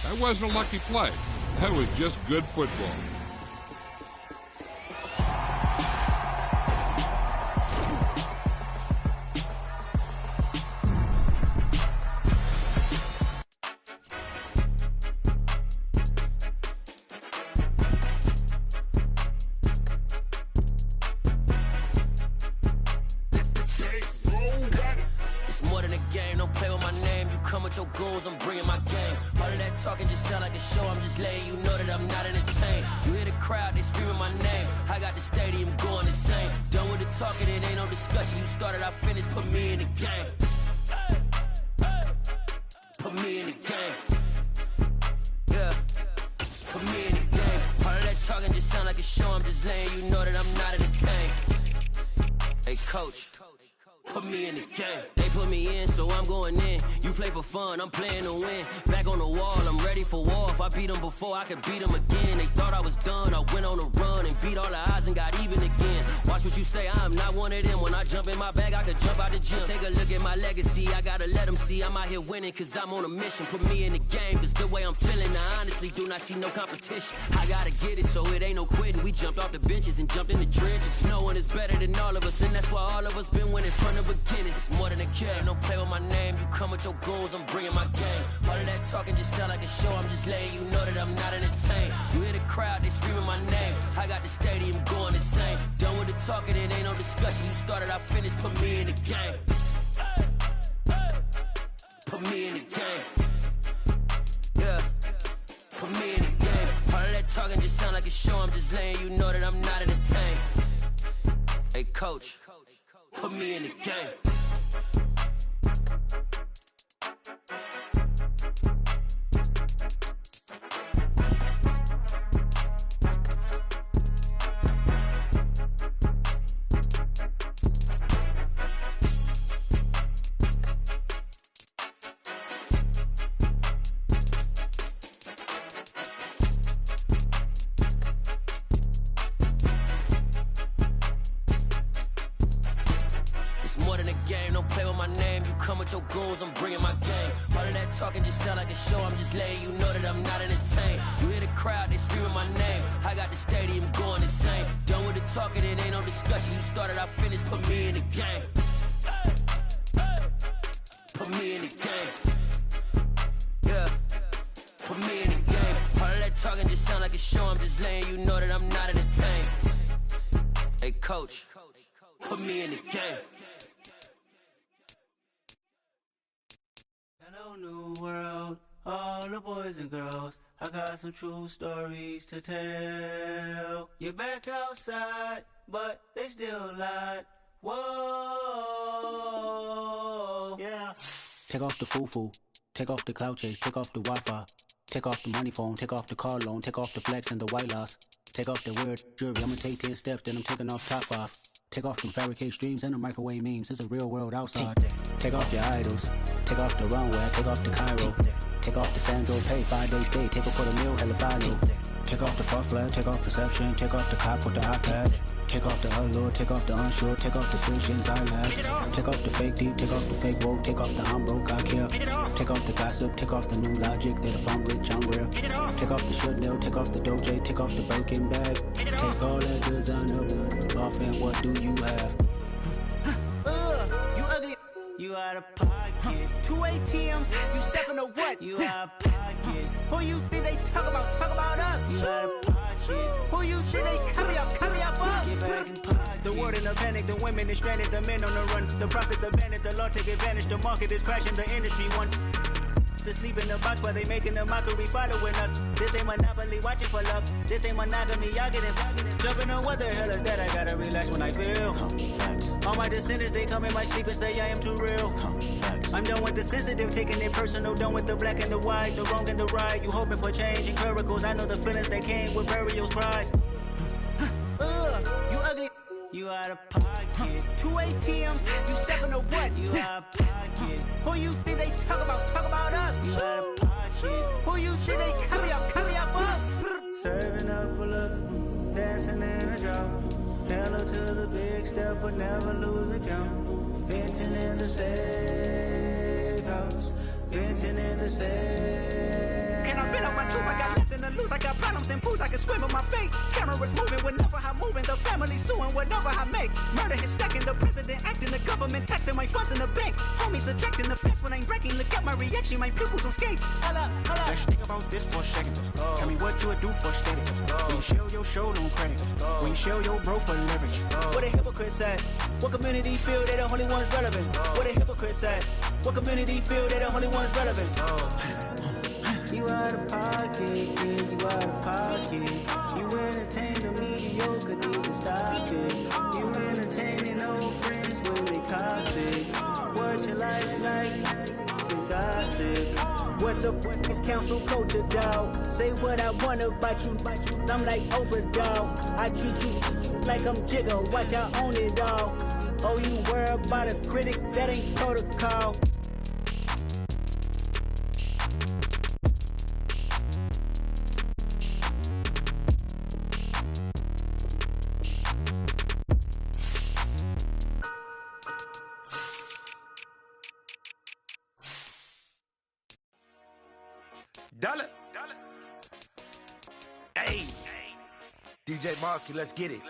That wasn't a lucky play. That was just good football. Your goals, I'm bringing my game. All of that talking just sound like a show. I'm just letting you know that I'm not entertained. You hear the crowd, they screaming my name. I got the stadium going insane. Done with the talking, it ain't no discussion. You started, I finished, put me in the game. Put me in the game. Yeah, put me in the game. All of that talking just sound like a show. I'm just letting you know that I'm not entertained. Hey, coach, put me in the game. They put me in, so I'm going in. You play for fun, I'm playing to win. Back on the wall, I'm ready for war. If I beat them before, I could beat them again. They thought I was done, I went on a run and beat all the odds and got even again. Watch what you say, I'm not one of them. When I jump in my bag, I could jump out the gym. Take a look at my legacy, I gotta let them see I'm out here winning, cause I'm on a mission. Put me in the game, cause the way I'm feeling, I honestly do not see no competition. I gotta get it, so it ain't no quitting. We jumped off the benches and jumped in the trenches. No one is better than all of us, and that's why all of us been winning from the beginning. It's more than a game, don't play with my name. You come with your goals, I'm bringing my game. All of that talking just sound like a show. I'm just letting you know that I'm not entertained. You hear the crowd, they screaming my name. I got the stadium going insane. Done with the talking, it ain't no discussion. You started, I finished, put me in the game. Put me in the game. Yeah, put me in the game. All of that talking just sound like a show. I'm just letting you know that I'm not entertained. Hey, coach, put me in the game. Your goals, I'm bringing my game. All of that talking just sound like a show. I'm just letting you know that I'm not entertained. You hear the crowd, they screaming my name. I got the stadium going insane. Done with the talking, it ain't no discussion. You started, I finished, put me in the game. Put me in the game. Yeah, put me in the game. All of that talking just sound like a show. I'm just letting you know that I'm not entertained. Hey, coach, put me in the game. Hello, new world, all the boys and girls. I got some true stories to tell. You're back outside, but they still lied. Whoa, yeah. Take off the foo-foo, take off the cloud chase, take off the Wi-Fi, take off the money phone, take off the car loan, take off the flex and the white loss, take off the weird jewelry. I'm gonna take 10 steps, then I'm taking off top off. Take off them fabricate streams and the microwave memes. It's a real world outside. Take off your idols. Take off the runway. Take off the Cairo. Take off the Sandro pay. 5 days stay. Take off for the meal. Hella follow. Take off the fuck flag. Take off perception. Take off the cop with the iPad. Take off the allure. Take off the unsure. Take off decisions I lack. Take off the fake deep. Take off the fake woke. Take off the I'm broke. I care. Take off the gossip. Take off the new logic. That if I'm rich, I'm real. Take off the shit nail. Take off the doje. Take off the Birkin bag. Take all that designer off and what do you have? You ugly. You out of pocket. 2 ATMs. You stepping to what? You out of pocket. Who you think they talk about? Talk about us. You out of pocket. Who you think they carry up? Carry up us. Get back in pocket. The world in a panic. The women is stranded. The men on the run. The profits abandoned. The law take advantage. The market is crashing. The industry wants to sleep in the box while they making a mockery following us. This ain't monopoly, watching for love. This ain't monogamy, y'all getting jumping on what the hell is that? I gotta relax when I feel. All my descendants, they come in my sleep and say I am too real. I'm done with the sensitive, taking it personal. Done with the black and the white, the wrong and the right. You hoping for change and miracles. I know the feelings that came with burial cries. You ugly. You out of pocket. 2 ATMs. You stepping to what? You out of pocket. Who you think they talk about? Talk about us. You out of pocket. Who you think they carry up? Carry up us. Serving up, pull up, dancing in a drop. Hello to the big step, but never lose a count. Venting in the safe house. Venting in the safe. Can I vent out my truth? I got nothing to lose. I got problems and proofs. I can swim with my fate. Cameras moving whenever I'm moving. The family suing whatever I make. Murder is stacking. The president acting. The government taxing my funds in the bank. Homies subtracting the fence when I'm breaking. Look at my reaction. My pupils on skates. Hold up, hold up. Let's think about this for a second. Tell me what you would do for status. When you show your show, no credit. When you show your bro for leverage. What a hypocrite said. What community feel they the only ones relevant? What a hypocrite said. What community feel they the only ones relevant? You out of pocket, yeah, you out of pocket. You entertain the mediocre, need to stop it. You entertaining old friends when they toxic. What your life like, you gossip. What the fuck is council culture, dog? Say what I want about you, I'm like overdog. I treat you like I'm Jigga, watch I own it all. Oh, you worry about a critic, that ain't protocol. Dollar. Hey. DJ Mosky, let's get it.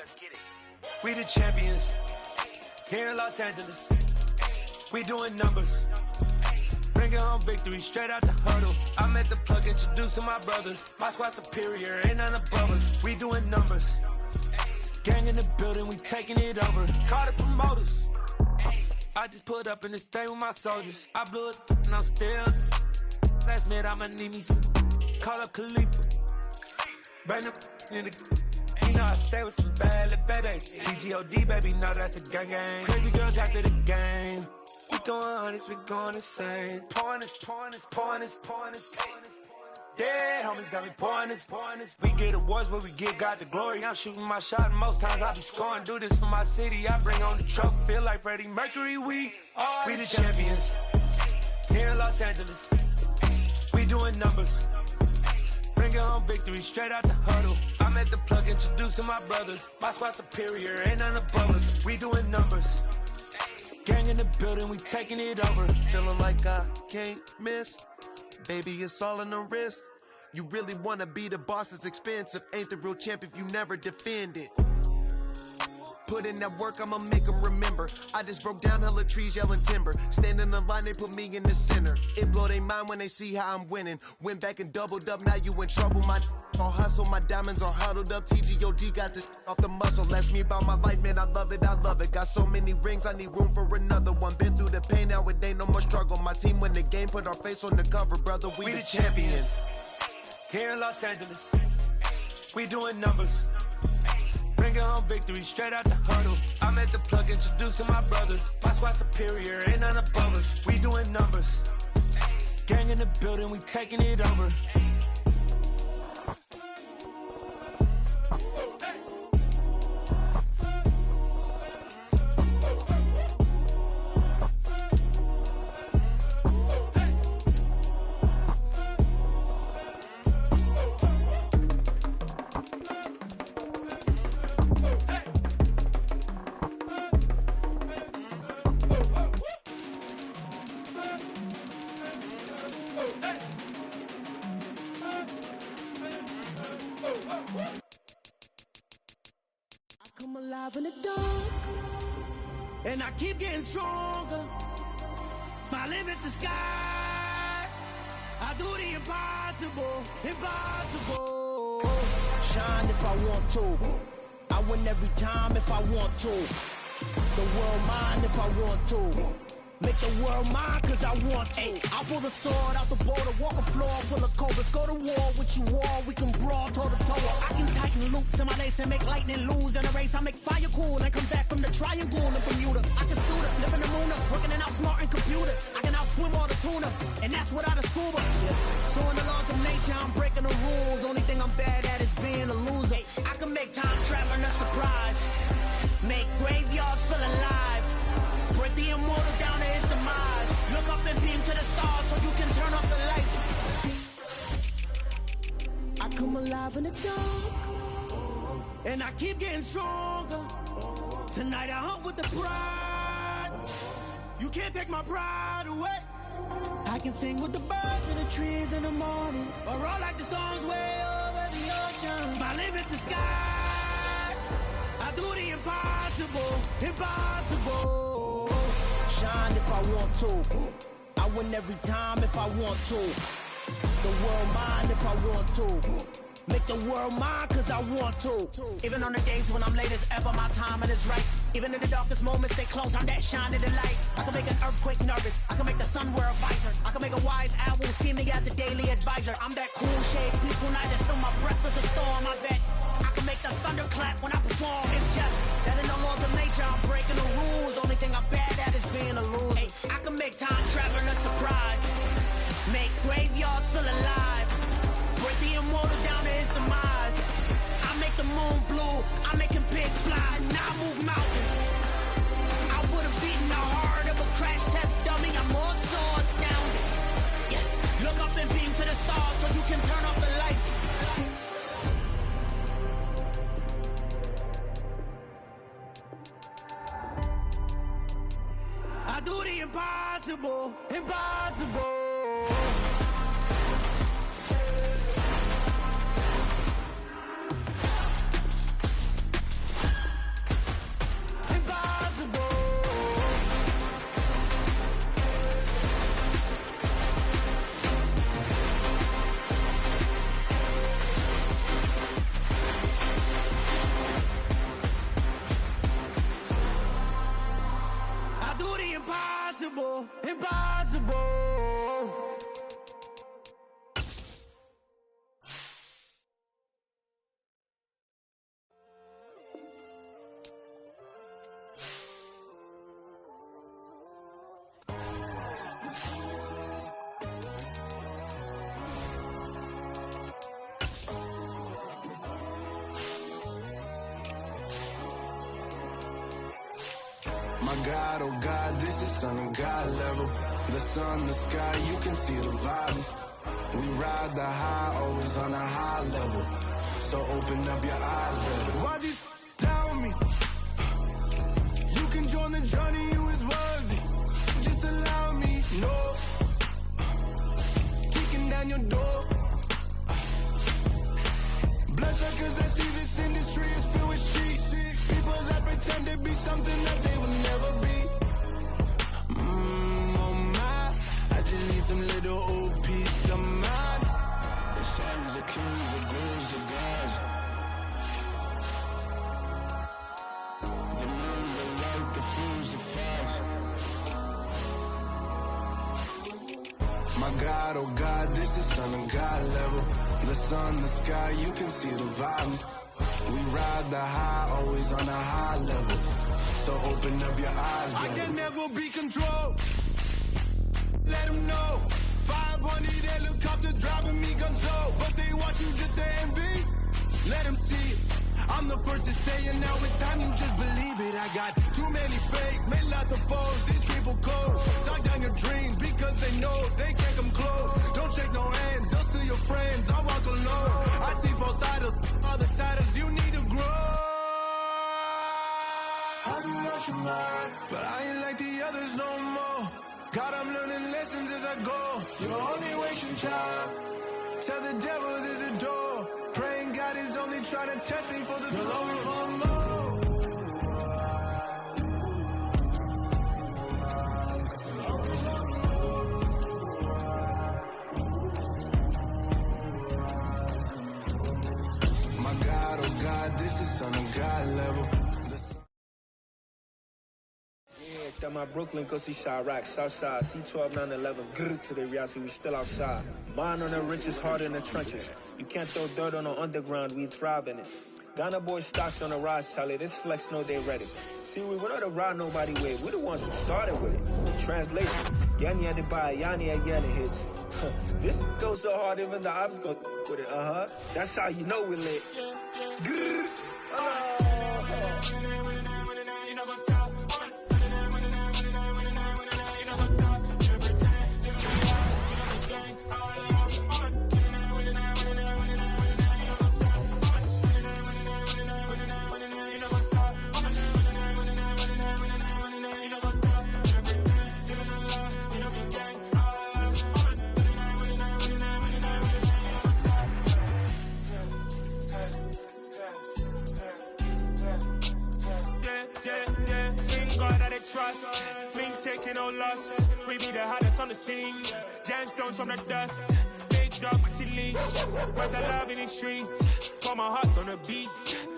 We the champions here in Los Angeles. We doing numbers. Bringing home victory straight out the huddle. I'm at the plug, introduced to my brothers. My squad superior, ain't none above us. We doing numbers. Gang in the building, we taking it over. Call the promoters. I just put up in this thing with my soldiers. I blew it and I'm still. Last minute, I'ma need me some. Call up Khalifa. Bring up in the. You know I stay with some bad little babies. TGOD, baby, no, that's a gang gang. Crazy girls after the game. We going honest, we going insane. Pouring this. Dead homies got me pouring this. We get awards, but we give God the glory. I'm shooting my shot, and most times I be scoring. Do this for my city, I bring on the trophy. Feel like Freddie Mercury, we the champions. Here in Los Angeles. We doing numbers. Bringing home victory straight out the huddle. I'm at the plug, introduced to my brothers. My squad superior, ain't none above us. We doing numbers. Gang in the building, we taking it over. Feeling like I can't miss. Baby, it's all in the wrist. You really wanna be the boss, it's expensive. Ain't the real champ if you never defend it. Put in that work, I'ma make them remember. I just broke down hella trees, yelling timber. Stand in the line, they put me in the center. It blow their mind when they see how I'm winning. Went back and doubled up, now you in trouble. My all hustle, my diamonds are huddled up. TGOD got this off the muscle. That's me about my life, man, I love it. Got so many rings, I need room for another one. Been through the pain, now it ain't no more struggle. My team win the game, put our face on the cover, brother. We the champions. Here in Los Angeles, we doing numbers. Bringing home victory straight out the huddle. I'm at the plug, introduced to my brothers. My squad superior, ain't none above us. We doing numbers. Gang in the building, we taking it over. I'm alive in the dark, and I keep getting stronger. My limit's the sky. I do the impossible. Shine if I want to. I win every time if I want to. The world mine if I want to. Make the world mine cause I want to. I pull the sword out the border, walk a floor full of cobras. Go to war with you all, we can brawl toe to toe. I can tighten loops in my lace and make lightning lose in a race. I make fire cool and come back from the triangle in Bermuda. I can suit up, live in the moon up, working and outsmarting computers. I can outswim all the tuna, and that's without a scuba. So in the laws of nature, I'm breaking the rules. Only thing I'm bad at is being a loser. I can make time traveling a surprise. Make graveyards feel alive. Break the immortal down to his demise. Look up and beam to the stars so you can turn off the lights. I come alive in the dark, and I keep getting stronger. Tonight I hunt with the pride. You can't take my pride away. I can sing with the birds and the trees in the morning, or all sky. I do the impossible, impossible. Shine if I want to. I win every time if I want to. The world mine if I want to. Make the world mine cause I want to. Even on the days when I'm late as ever, my timing is right. Even in the darkest moments, stay close, I'm that shining the light. I can make an earthquake nervous, I can make the sun wear a visor. I can make a wise owl see me as a daily advisor. I'm that cool shade, peaceful night, and still my breath is a storm, I bet. I can make the thunder clap when I perform. It's just that in the laws of nature, I'm breaking the rules. Only thing I'm bad at is being a loser. Hey, I can make time travel a surprise. Make graveyards feel alive. Break the immortal down to his demise. I make the moon blue, I'm making pigs fly. Now I move mountains. I would've beaten the heart of a crash test dummy. I'm more so astounded. Yeah. Look up and beam to the stars so you can turn off the lights. I do the impossible, impossible. Impossible, impossible. My God, oh God, this is son of God level. The sun, the sky, you can see the vibe. We ride the high, always on a high level. So open up your eyes, baby. Why these tell me? You can join the journey, you is worthy. Just allow me, no. Kicking down your door. Bloodsuckers that see this industry is filled with sheep. People that pretend to be something that they will never be. Oh my, I just need some little old peace of mind. The sons, the kings, the grooves, the gods. The moon, the light, the fools, the facts. My God, oh God, this is son of God level. The sun, the sky, you can see the vibe. We ride the high, always on a high level. So open up your eyes, baby. I can never be controlled. Let them know. 500 helicopters driving me gonzo. But they want you just to envy. Let them see it. I'm the first to say it, now it's time you just believe it. I got too many fakes, made lots of foes. These people cold. Talk down your dreams because they know they can't come close. Don't shake no hands, they'll steal your friends. I walk alone. I see false idols, other titles, you need to grow. Have you lost your mind? But I ain't like the others no more. God, I'm learning lessons as I go. You're only wasting time. Tell the devil there's a door. Praying God is only trying to test me for the glory for more. My God, oh God, this is son of God level. That my Brooklyn, go see Chirac, Southside, C12, 911, grrr to the reality, we still outside. Mine on the riches, hard in the trenches. You can't throw dirt on the underground, we thrive in it. Ghana boys stocks on the rise, Charlie, this flex know they ready. See, we were not to ride nobody with, we the ones who started with it. Translation, Yanni had to buy, Yanni had Yanni hits. This goes so hard, even the ops go with it, That's how you know we lit. Grrr, trust. Been taking no loss. We be the hottest on the scene. Gemstones from the dust. Big dog, pretty leash. Where's the love in the streets? Pour my heart on the beat.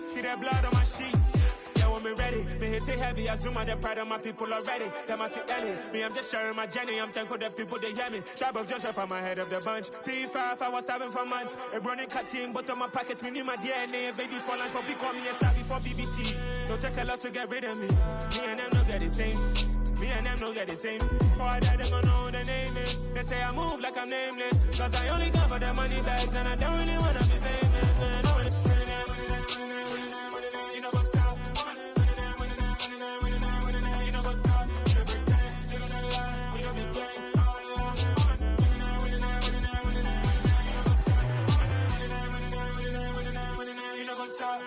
See that blood on my sheets. Yeah, when me ready, me hit it heavy. I zoom out the pride of my people already. Them I see Ellie. Me, I'm just sharing my journey. I'm thankful that people they hear me. Tribe of Joseph, I'm ahead of the bunch. P5, I was starving for months. A running cutscene, but on my pockets, me need my DNA. Baby for lunch, but call me a star before BBC. Don't take a lot to get rid of me. Me and them don't get the same. Me and them don't get the same. Boy, that they gonna know who the name is. They say I move like I'm nameless. Cause I only come for the money bags. And I don't really wanna be famous, man. You know what's up? You know what's up? You don't pretend. You don't lie. You don't be gang. You know what's up?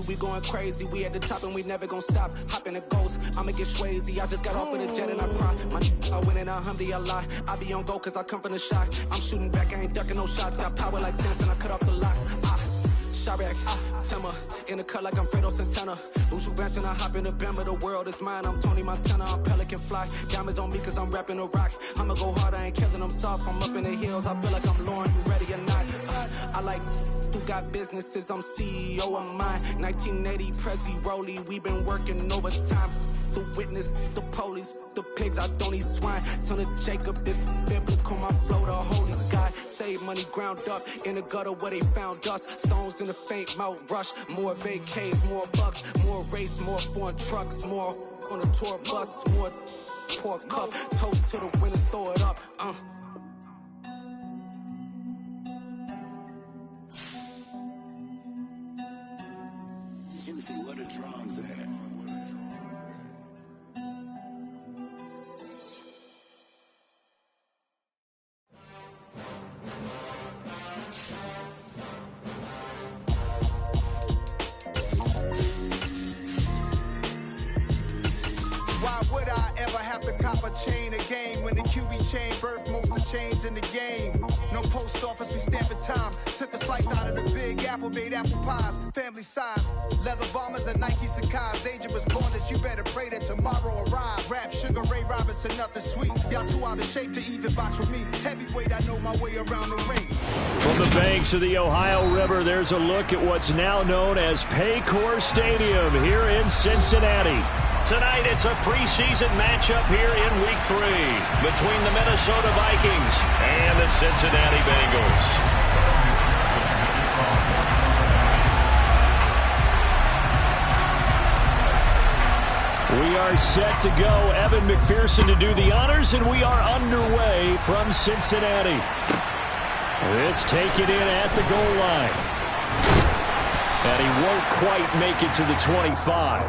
We going crazy, we at the top and we never gonna stop. Hop in a ghost, I'ma get swayzy. I just got off with a jet and I cry. My I win and alhamdulillah. I be on go cause I come from the shot. I'm shooting back, I ain't ducking no shots. Got power like Samson, I cut off the locks. Chirac, Timmer, in the cut like I'm Fredo Santana. Buju Banton, I hop in the Bama, the world is mine. I'm Tony Montana, I'm Pelican Fly. Diamonds on me cause I'm rapping a rock. I'ma go hard, I ain't killing them soft. I'm up in the hills, I feel like I'm Lauren, you ready or not? I like who got businesses, I'm CEO of mine. 1980 Prezi Rolly, we been working overtime. The witness, the police, the pigs, I don't eat swine. Son of Jacob, this biblical, my flow, the holy God. Save money ground up in the gutter where they found us. Stones in the faint mouth rush. More vacays, more bucks, more race, more foreign trucks, more on a tour bus, more pour cup. Toast to the winners, throw it up. Juicy, where the drums at? Why would I ever have to cop a chain again when the QB chain birthed most of the chains in the game? No post office, we stamping time. Took a slice out of the big apple, made apple pies, family size. Leather bombers and Nike Sacai's. Dangerous corners, you better pray that tomorrow arrives. Rap Sugar Ray Robinson, nothing sweet. Y'all too out of shape to even box with me. Heavyweight, I know my way around the ring. From the banks of the Ohio River, there's a look at what's now known as Paycor Stadium here in Cincinnati. Tonight, it's a preseason matchup here in Week 3 between the Minnesota Vikings and the Cincinnati Bengals. We are set to go. Evan McPherson to do the honors, and we are underway from Cincinnati. This taken in at the goal line. And he won't quite make it to the 25.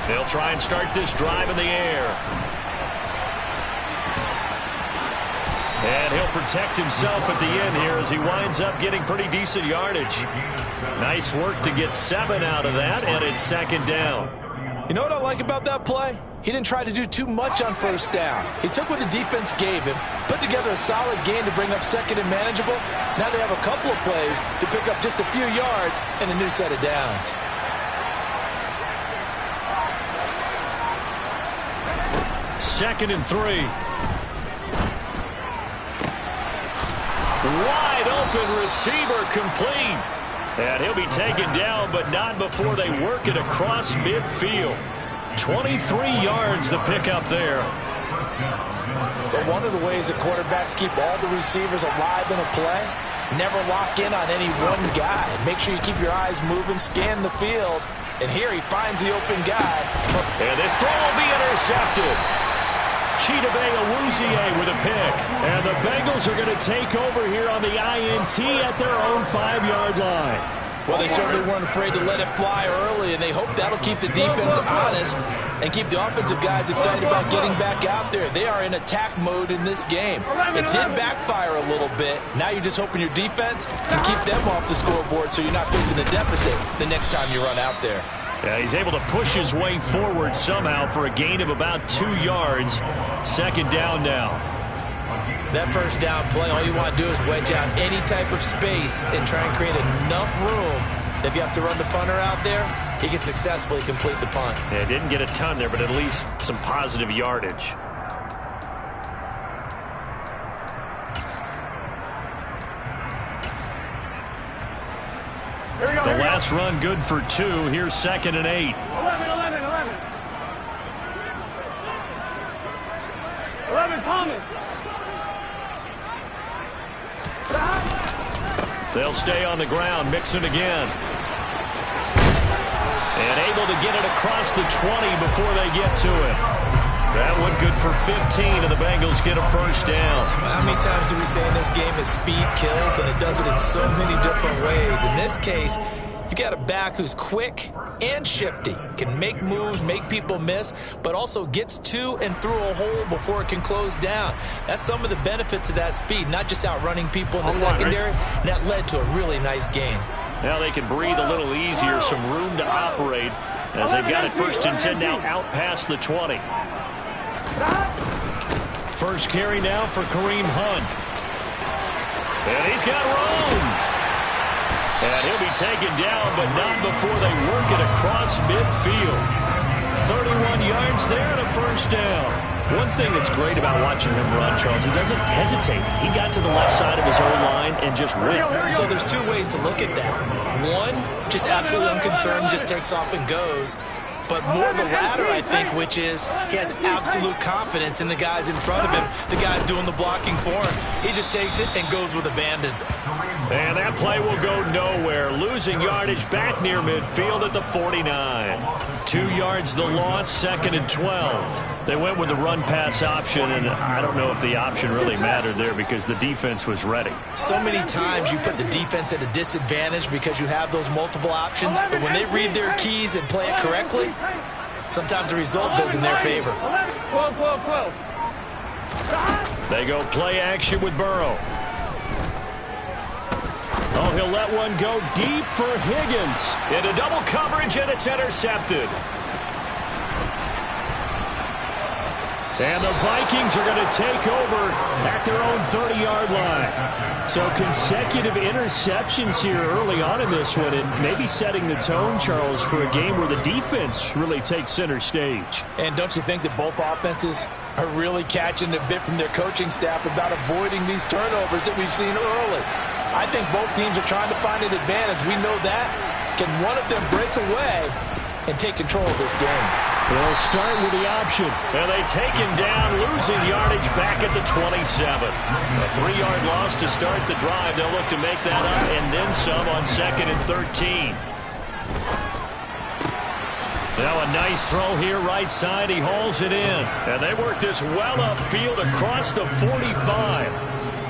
They'll try and start this drive in the air. And he'll protect himself at the end here as he winds up getting pretty decent yardage. Nice work to get 7 out of that, and it's second down. You know what I like about that play? He didn't try to do too much on first down. He took what the defense gave him, put together a solid game to bring up second and manageable. Now they have a couple of plays to pick up just a few yards and a new set of downs. Second and 3. Wide open receiver complete. And he'll be taken down, but not before they work it across midfield. 23 yards the pickup there. But one of the ways that quarterbacks keep all the receivers alive in a play, never lock in on any one guy. Make sure you keep your eyes moving, scan the field. And here he finds the open guy. And this throw will be intercepted. Chidobe with a pick. And the Bengals are going to take over here on the INT at their own 5-yard line. Well, they certainly weren't afraid to let it fly early, and they hope that'll keep the defense honest and keep the offensive guys excited about getting back out there. They are in attack mode in this game. It did backfire a little bit. Now you're just hoping your defense can keep them off the scoreboard so you're not facing a deficit the next time you run out there. Yeah, he's able to push his way forward somehow for a gain of about 2 yards. 2nd down now. That first down play, all you want to do is wedge out any type of space and try and create enough room that if you have to run the punter out there, he can successfully complete the punt. Yeah, didn't get a ton there, but at least some positive yardage. The last run good for 2. Here's 2nd and 8. 11, Thomas. They'll stay on the ground. Mixon again. And able to get it across the 20 before they get to it. That one good for 15, and the Bengals get a first down. How many times do we say in this game that speed kills, and it does it in so many different ways? In this case, you got a back who's quick and shifty, can make moves, make people miss, but also gets to and through a hole before it can close down. That's some of the benefits of that speed, not just outrunning people in the secondary. And that led to a really nice gain. Now they can breathe a little easier, some room to operate as they've got it 1st and 10 now out past the 20. First carry now for Kareem Hunt. And he's got room. And he'll be taken down, but not before they work it across midfield. 31 yards there and a first down. One thing that's great about watching him run, Charles, he doesn't hesitate. He got to the left side of his own line and just went. So there's 2 ways to look at that. One, just absolutely unconcerned, just takes off and goes. But more the latter, I think, which is he has absolute confidence in the guys in front of him, the guys doing the blocking for him. He just takes it and goes with abandon. And that play will go nowhere. Losing yardage back near midfield at the 49. 2 yards the loss, 2nd and 12. They went with the run-pass option, and I don't know if the option really mattered there because the defense was ready. So many times you put the defense at a disadvantage because you have those multiple options, but when they read their keys and play it correctly, sometimes the result goes in their favor. 12. They go play action with Burrow. Oh, he'll let one go deep for Higgins. Into double coverage, and it's intercepted. And the Vikings are going to take over at their own 30-yard line. So consecutive interceptions here early on in this one, and maybe setting the tone, Charles, for a game where the defense really takes center stage. And don't you think that both offenses are really catching a bit from their coaching staff about avoiding these turnovers that we've seen early? I think both teams are trying to find an advantage. We know that. Can one of them break away and take control of this game? They'll start with the option. And they take him down, losing yardage back at the 27. A 3-yard loss to start the drive. They'll look to make that up and then some on 2nd and 13. Now a nice throw here right side. He hauls it in. And they work this well upfield across the 45.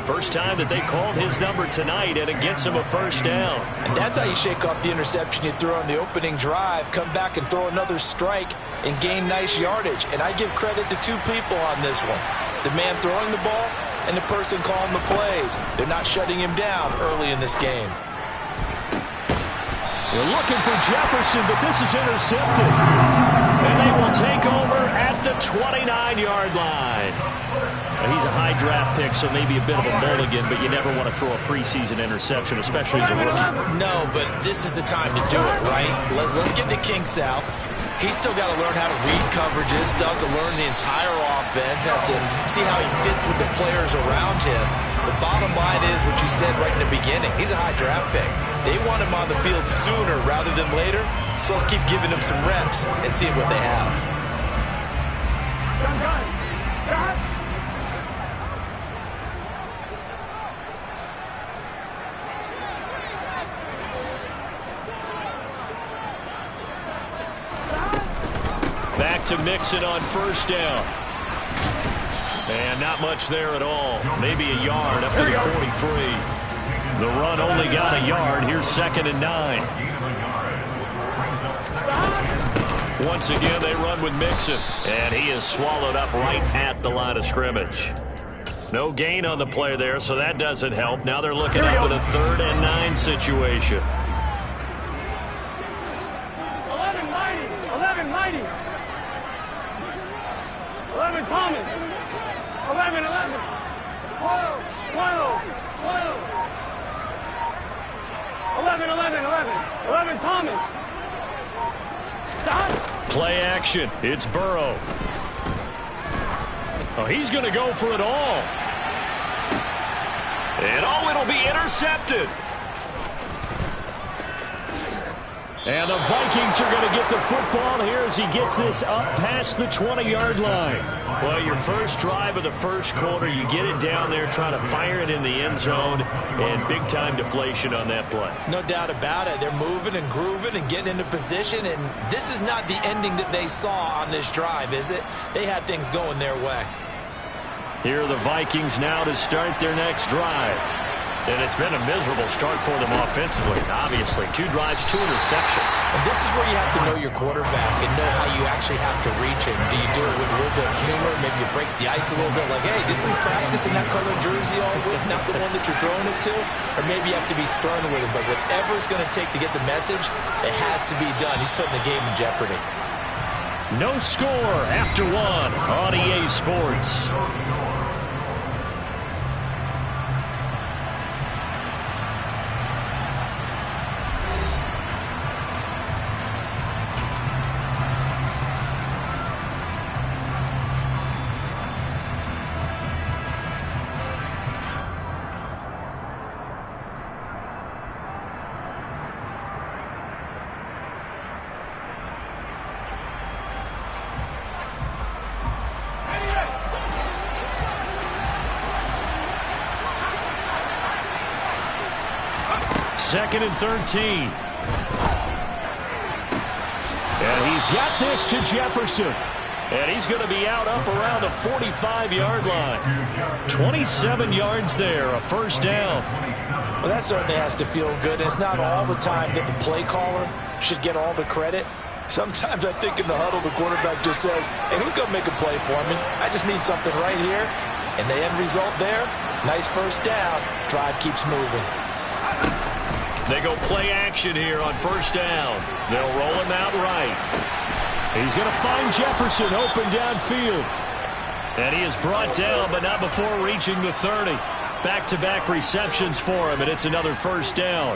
First time that they called his number tonight, and it gets him a first down. And that's how you shake off the interception you threw on the opening drive, come back and throw another strike and gain nice yardage. And I give credit to 2 people on this one. The man throwing the ball and the person calling the plays. They're not shutting him down early in this game. They're looking for Jefferson, but this is intercepted. And they will take over at the 29-yard line. Now, he's a high draft pick, so maybe a bit of a mulligan, but you never want to throw a preseason interception, especially as a rookie. No, but this is the time to do it, right? Let's get the kinks out. He's still got to learn how to read coverages, still has to learn the entire offense, has to see how he fits with the players around him. The bottom line is what you said right in the beginning. He's a high draft pick. They want him on the field sooner rather than later, so let's keep giving him some reps and seeing what they have. Back to Mixon on first down. And not much there at all. Maybe a yard up to the 43. The run only got a yard. Here's 2nd and 9. Once again, they run with Mixon. And he is swallowed up right at the line of scrimmage. No gain on the play there, so that doesn't help. Now they're looking up at a 3rd and 9 situation. 11 Thomas. 11. 12. 11 Thomas. Stop. Play action. It's Burrow. Oh, he's going to go for it all. And it'll be intercepted. And the Vikings are going to get the football here as he gets this up past the 20-yard line. Well, your first drive of the first quarter, you get it down there, trying to fire it in the end zone, and big-time deflation on that play. No doubt about it. They're moving and grooving and getting into position, and this is not the ending that they saw on this drive, is it? They had things going their way. Here are the Vikings now to start their next drive. And it's been a miserable start for them offensively. Obviously, 2 drives, 2 interceptions. And this is where you have to know your quarterback and know how you actually have to reach him. Do you do it with a little bit of humor? Maybe you break the ice a little bit like, hey, didn't we practice in that colored jersey all week, not the one that you're throwing it to? Or maybe you have to be stern with him. But whatever it's going to take to get the message, it has to be done. He's putting the game in jeopardy. No score after 1 on EA Sports. Second and 13. And he's got this to Jefferson. And he's going to be out up around the 45-yard line. 27 yards there, a first down. Well, that certainly has to feel good. It's not all the time that the play caller should get all the credit. Sometimes I think in the huddle, the quarterback just says, hey, who's going to make a play for me? I just need something right here. And the end result there, nice first down. Drive keeps moving. They go play action here on first down. They'll roll him out right. He's going to find Jefferson open downfield. And he is brought down, but not before reaching the 30. Back-to-back receptions for him, and it's another first down.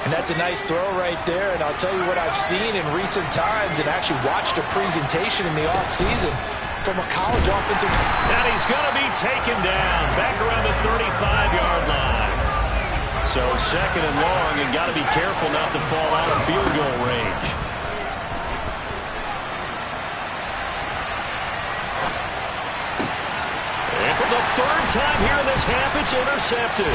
And that's a nice throw right there. And I'll tell you what I've seen in recent times and actually watched a presentation in the offseason from a college offensive. And he's going to be taken down back around the 35-yard line. So second and long, and got to be careful not to fall out of field goal range. And for the 3rd time here in this half, it's intercepted.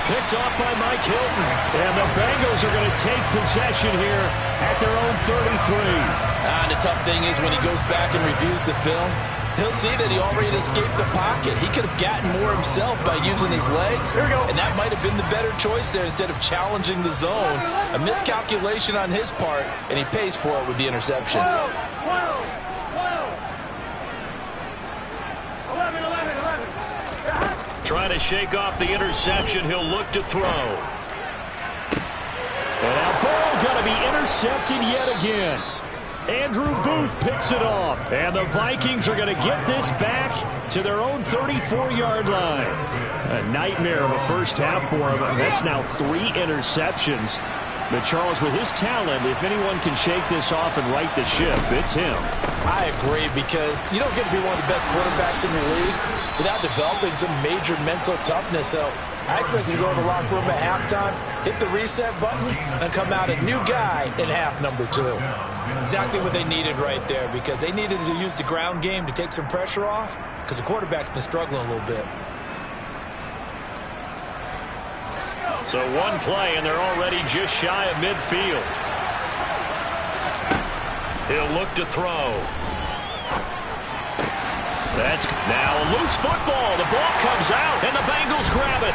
Picked off by Mike Hilton. And the Bengals are going to take possession here at their own 33. And the tough thing is when he goes back and reviews the film, he'll see that he already escaped the pocket. He could have gotten more himself by using his legs. Here we go. And that might have been the better choice there instead of challenging the zone. A miscalculation on his part, and he pays for it with the interception. 11. Trying to shake off the interception. He'll look to throw. And now Burrow going to be intercepted yet again. Andrew Booth picks it off. And the Vikings are going to get this back to their own 34-yard line. A nightmare of a first half for him. That's now 3 interceptions. But Charles, with his talent, if anyone can shake this off and right the ship, it's him. I agree, because you don't get to be one of the best quarterbacks in the league without developing some major mental toughness. So I expect him to go in the locker room at halftime, hit the reset button, and come out a new guy in half number 2. Exactly what they needed right there, because they needed to use the ground game to take some pressure off, because the quarterback's been struggling a little bit. So one play, and they're already just shy of midfield. He'll look to throw. That's now a loose football. The ball comes out, and the Bengals grab it.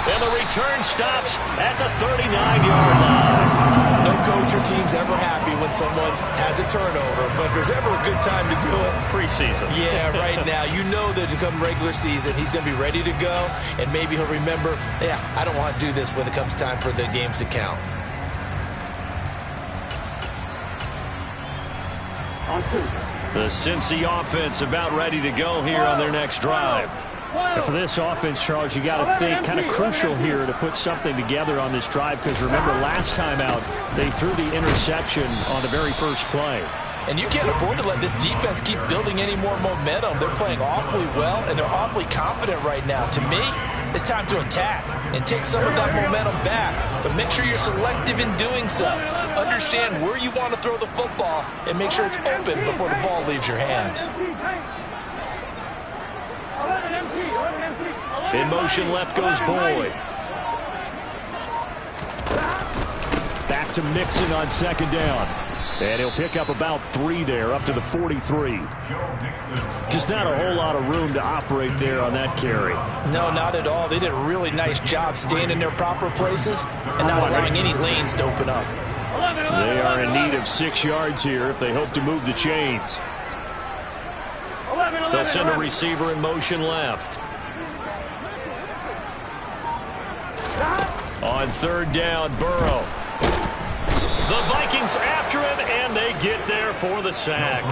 And the return stops at the 39-yard line. No coach or team's ever happy when someone has a turnover, but if there's ever a good time to do it, preseason. Yeah, right now. You know that come regular season, he's going to be ready to go, and maybe he'll remember, yeah, I don't want to do this when it comes time for the games to count. The Cincy offense about ready to go here on their next drive. And for this offense, Charles, you got to think kind of crucial here to put something together on this drive, because remember last time out they threw the interception on the very first play. And you can't afford to let this defense keep building any more momentum. They're playing awfully well, and they're awfully confident right now. To me, it's time to attack and take some of that momentum back. But make sure you're selective in doing so. Understand where you want to throw the football and make sure it's open before the ball leaves your hands. In motion left goes Boyd. Back to Mixon on second down. And he'll pick up about 3 there, up to the 43. Just not a whole lot of room to operate there on that carry. No, not at all. They did a really nice job staying in their proper places and not allowing any lanes to open up. They are in need of 6 yards here if they hope to move the chains. They'll send a receiver in motion left. On third down, Burrow. The Vikings after him, and they get there for the sack.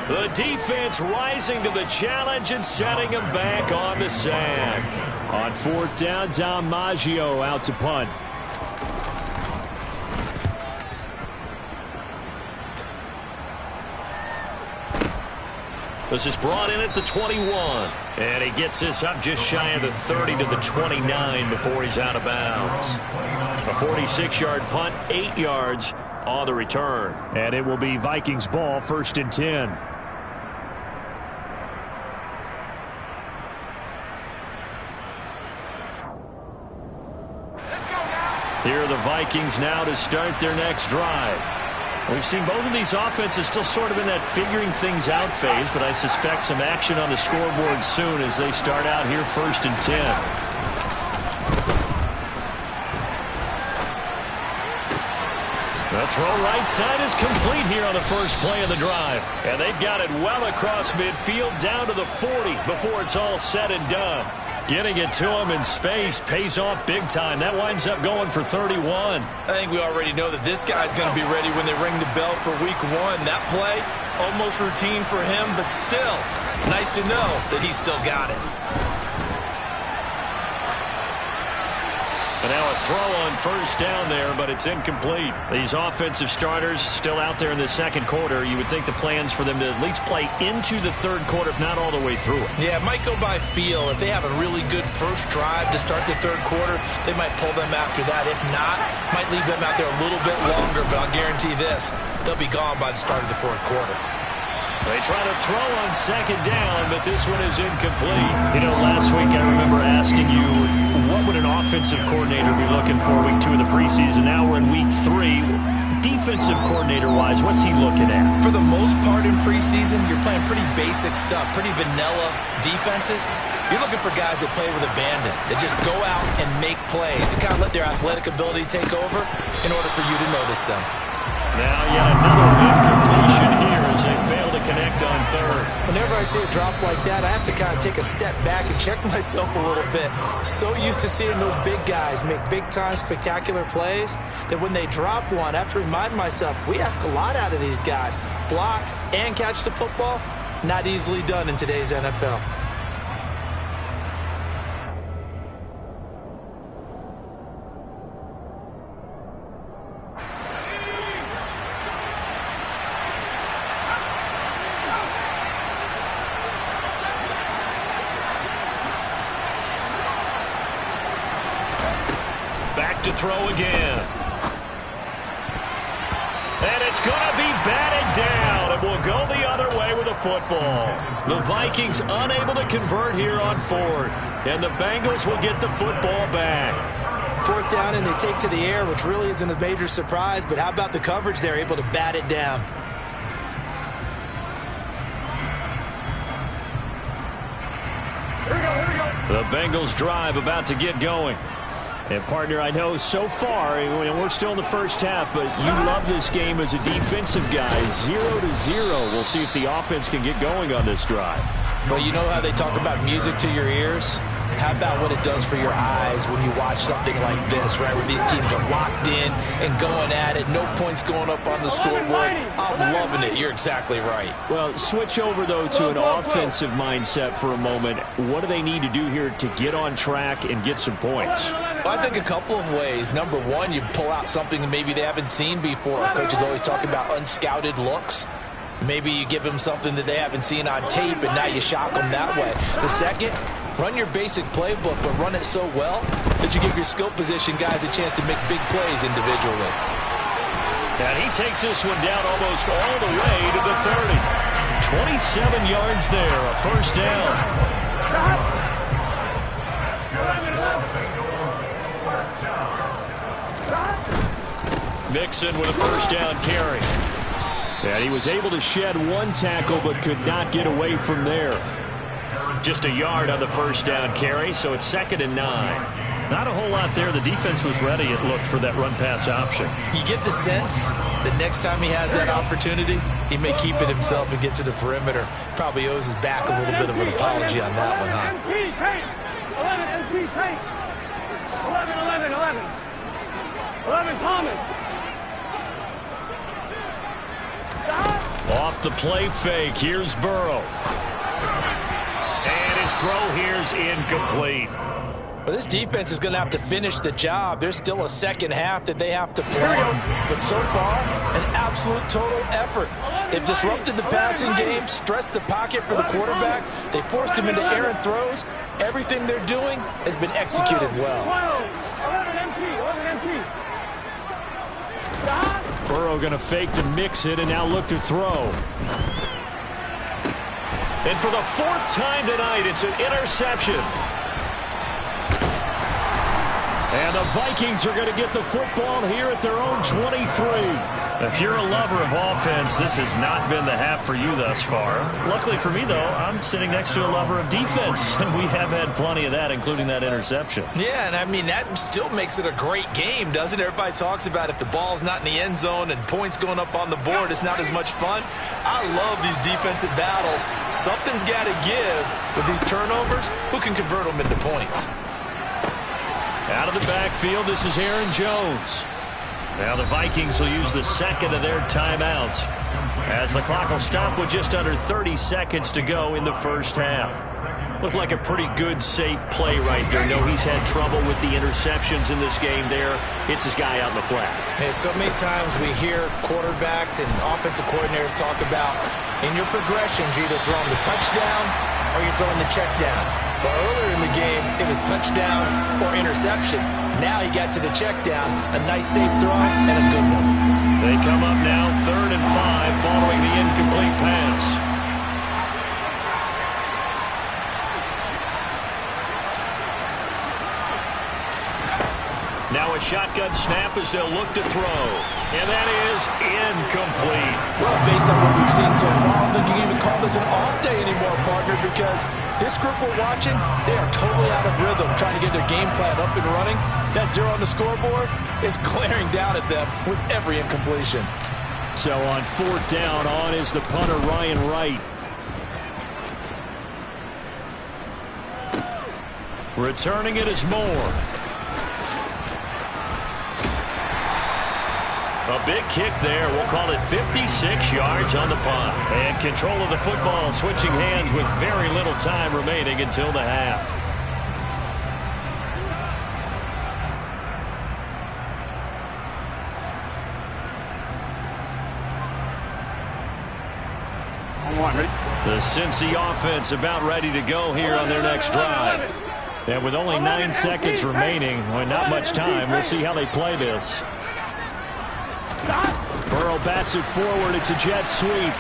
The defense rising to the challenge and setting him back on the sack. On fourth down, Dom Maggio out to punt. This is brought in at the 21. And he gets this up just shy of the 30 to the 29 before he's out of bounds. A 46-yard punt, 8 yards on the return. And it will be Vikings ball, 1st and 10. Here are the Vikings now to start their next drive. We've seen both of these offenses still sort of in that figuring things out phase, but I suspect some action on the scoreboard soon as they start out here 1st and 10. The throw right side is complete here on the first play of the drive. And they've got it well across midfield down to the 40 before it's all said and done. Getting it to him in space pays off big time. That winds up going for 31. I think we already know that this guy's going to be ready when they ring the bell for week 1. That play, almost routine for him, but still, nice to know that he's still got it. And now a throw on first down there, but it's incomplete. These offensive starters still out there in the second quarter. You would think the plans for them to at least play into the third quarter, if not all the way through it. Yeah, it might go by feel. If they have a really good first drive to start the third quarter, they might pull them after that. If not, might leave them out there a little bit longer, but I'll guarantee this, they'll be gone by the start of the fourth quarter. They try to throw on second down, but this one is incomplete. You know, last week I remember asking you, what would an offensive coordinator be looking for week 2 of the preseason? Now we're in week 3. Defensive coordinator-wise, what's he looking at? For the most part in preseason, you're playing pretty basic stuff, pretty vanilla defenses. You're looking for guys that play with abandon, that just go out and make plays and kind of let their athletic ability take over in order for you to notice them. Now yet another incompletion here as they fail to connect on third. Whenever I see a drop like that, I have to kind of take a step back and check myself a little bit. So used to seeing those big guys make big-time spectacular plays that when they drop one, I have to remind myself, we ask a lot out of these guys. Block and catch the football, not easily done in today's NFL. To throw again. And it's going to be batted down, and we'll go the other way with the football. The Vikings unable to convert here on 4th, and the Bengals will get the football back. 4th down, and they take to the air, which really isn't a major surprise, but how about the coverage there, able to bat it down? The Bengals drive about to get going. And, partner, I know so far, we're still in the first half, but you love this game as a defensive guy. 0-0. We'll see if the offense can get going on this drive. Well, you know how they talk about music to your ears? How about what it does for your eyes when you watch something like this, right, where these teams are locked in and going at it, no points going up on the scoreboard? I'm loving it. You're exactly right. Well, switch over, though, to an offensive mindset for a moment. What do they need to do here to get on track and get some points? Well, I think a couple of ways. Number one, you pull out something that maybe they haven't seen before. Coaches always talk about unscouted looks. Maybe you give them something that they haven't seen on tape, and now you shock them that way. The second, run your basic playbook, but run it so well that you give your skill position guys a chance to make big plays individually. And he takes this one down almost all the way to the 30. 27 yards there, a first down. Mixon with a first down carry. And he was able to shed one tackle but could not get away from there. Just a yard on the first down carry, so it's 2nd and 9. Not a whole lot there. The defense was ready, it looked, for that run-pass option. You get the sense that next time he has that opportunity, he may keep it himself and get to the perimeter. Probably owes his back a little bit of an apology on that one, huh? 11 Thomas. Off the play fake, here's Burrow. And his throw here's incomplete. Well, this defense is going to have to finish the job. There's still a second half that they have to play. But so far, an absolute total effort. They've disrupted the passing game, stressed the pocket for the quarterback. They forced him into errant throws. Everything they're doing has been executed well. 11 MT. Burrow going to fake to mix it and now look to throw. And for the 4th time tonight, it's an interception. And the Vikings are going to get the football here at their own 23. If you're a lover of offense, this has not been the half for you thus far. Luckily for me, though, I'm sitting next to a lover of defense, and we have had plenty of that, including that interception. Yeah, and I mean, that still makes it a great game, doesn't it? Everybody talks about if the ball's not in the end zone and points going up on the board, it's not as much fun. I love these defensive battles. Something's got to give with these turnovers. Who can convert them into points? Out of the backfield, this is Aaron Jones. Now the Vikings will use the second of their timeouts as the clock will stop with just under 30 seconds to go in the first half. Looked like a pretty good, safe play right there. No, he's had trouble with the interceptions in this game there. Hits his guy out in the flat. And so many times we hear quarterbacks and offensive coordinators talk about in your progressions, you're either throwing the touchdown or you're throwing the check down. But earlier in the game, it was touchdown or interception. Now he got to the check down, a nice safe throw, and a good one. They come up now 3rd and 5 following the incomplete pass. Now a shotgun snap as they'll look to throw. And that is incomplete. Well, based on what we've seen so far, I don't think you can even call this an off day anymore, partner, because this group we're watching, they are totally out of rhythm, trying to get their game plan up and running. That 0 on the scoreboard is glaring down at them with every incompletion. So on 4th down, on is the punter, Ryan Wright. Returning it is Moore. A big kick there. We'll call it 56 yards on the punt. And control of the football switching hands with very little time remaining until the half. The Cincy offense about ready to go here on their next drive. And with only 9 seconds remaining, well, not much time, we'll see how they play this. Burrow bats it forward. It's a jet sweep.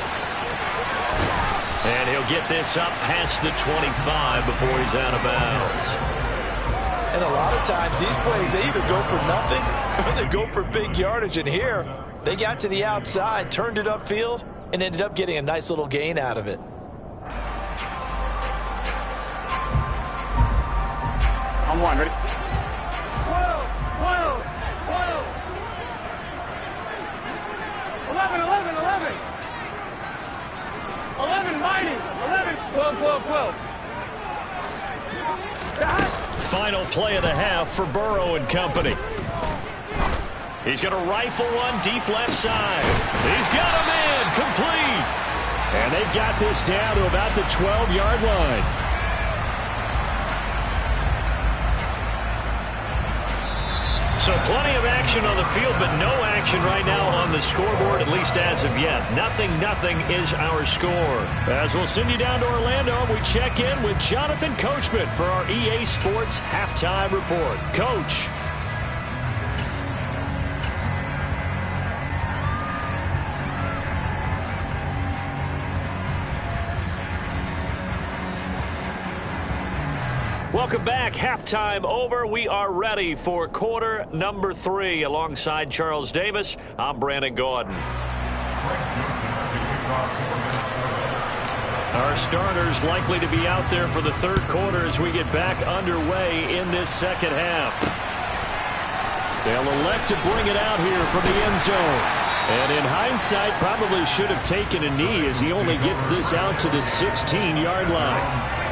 And he'll get this up past the 25 before he's out of bounds. And a lot of times these plays, they either go for nothing or they go for big yardage. And here, they got to the outside, turned it upfield, and ended up getting a nice little gain out of it. On one, ready? 12, 11, 11, mighty, 11, 12. Final play of the half for Burrow and company. He's going to rifle one deep left side. He's got a man complete. And they've got this down to about the 12-yard line. So plenty of action on the field, but no action right now on the scoreboard, at least as of yet. Nothing is our score. As we'll send you down to Orlando, we check in with Jonathan Coachman for our EA Sports Halftime Report. Coach. Welcome back. Halftime over. We are ready for quarter number 3. Alongside Charles Davis, I'm Brandon Gordon. Our starters likely to be out there for the third quarter as we get back underway in this second half. They'll elect to bring it out here from the end zone. And in hindsight, probably should have taken a knee as he only gets this out to the 16-yard line.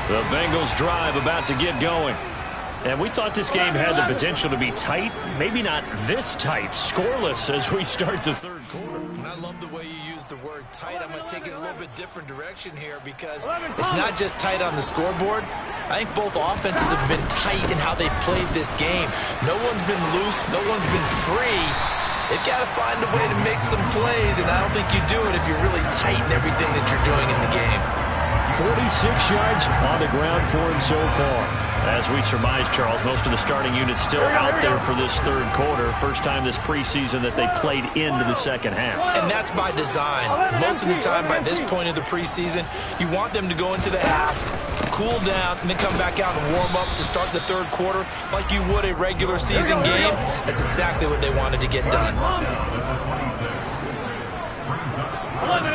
The Bengals drive about to get going. And we thought this game had the potential to be tight. Maybe not this tight. Scoreless as we start the third quarter. And I love the way you use the word tight. I'm going to take it a little bit different direction here because it's not just tight on the scoreboard. I think both offenses have been tight in how they've played this game. No one's been loose. No one's been free. They've got to find a way to make some plays, and I don't think you do it if you're really tight in everything that you're doing in the game. 46 yards on the ground for him so far. As we surmise, Charles, most of the starting units still out there for this third quarter. First time this preseason that they played into the second half. And that's by design. Most of the time by this point of the preseason, you want them to go into the half, cool down, and then come back out and warm up to start the third quarter like you would a regular season game. That's exactly what they wanted to get done. 11.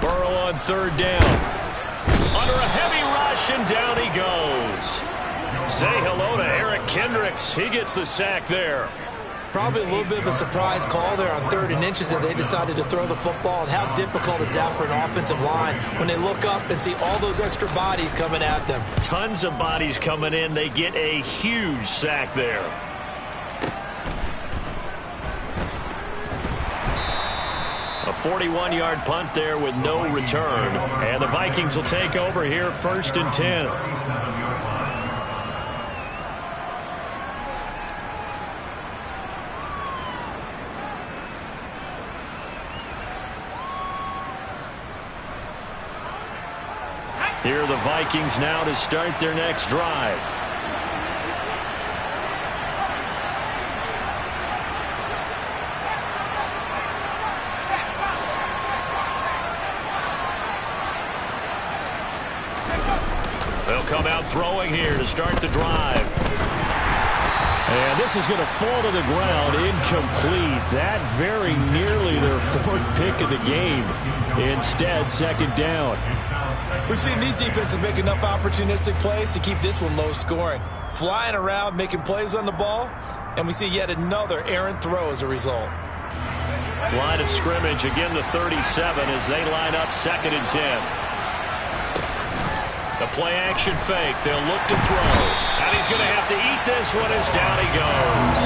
Burrow on third down. Under a heavy rush, and down he goes. Say hello to Eric Kendricks. He gets the sack there. Probably a little bit of a surprise call there on 3rd and inches that they decided to throw the football. And how difficult is that for an offensive line when they look up and see all those extra bodies coming at them? Tons of bodies coming in. They get a huge sack there. A 41-yard punt there with no return. And the Vikings will take over here 1st and 10. Here are the Vikings now to start their next drive. They'll come out throwing here to start the drive. And this is going to fall to the ground incomplete. That very nearly their 4th pick of the game. Instead, 2nd down. We've seen these defenses make enough opportunistic plays to keep this one low scoring. Flying around, making plays on the ball, and we see yet another errant throw as a result. Line of scrimmage, again the 37 as they line up 2nd and 10. The play action fake. They'll look to throw. And he's going to have to eat this one as down he goes.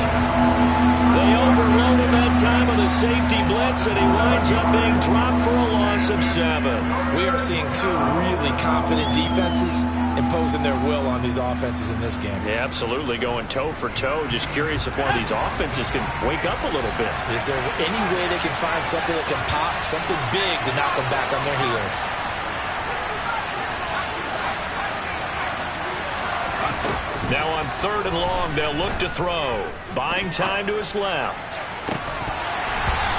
They overload him that time on a safety blitz, and he winds up being dropped for a loss of 7. We are seeing 2 really confident defenses imposing their will on these offenses in this game. Yeah, absolutely, going toe for toe. Just curious if one of these offenses can wake up a little bit. Is there any way they can find something that can pop, something big to knock them back on their heels? Now on 3rd and long, they'll look to throw. Buying time to his left.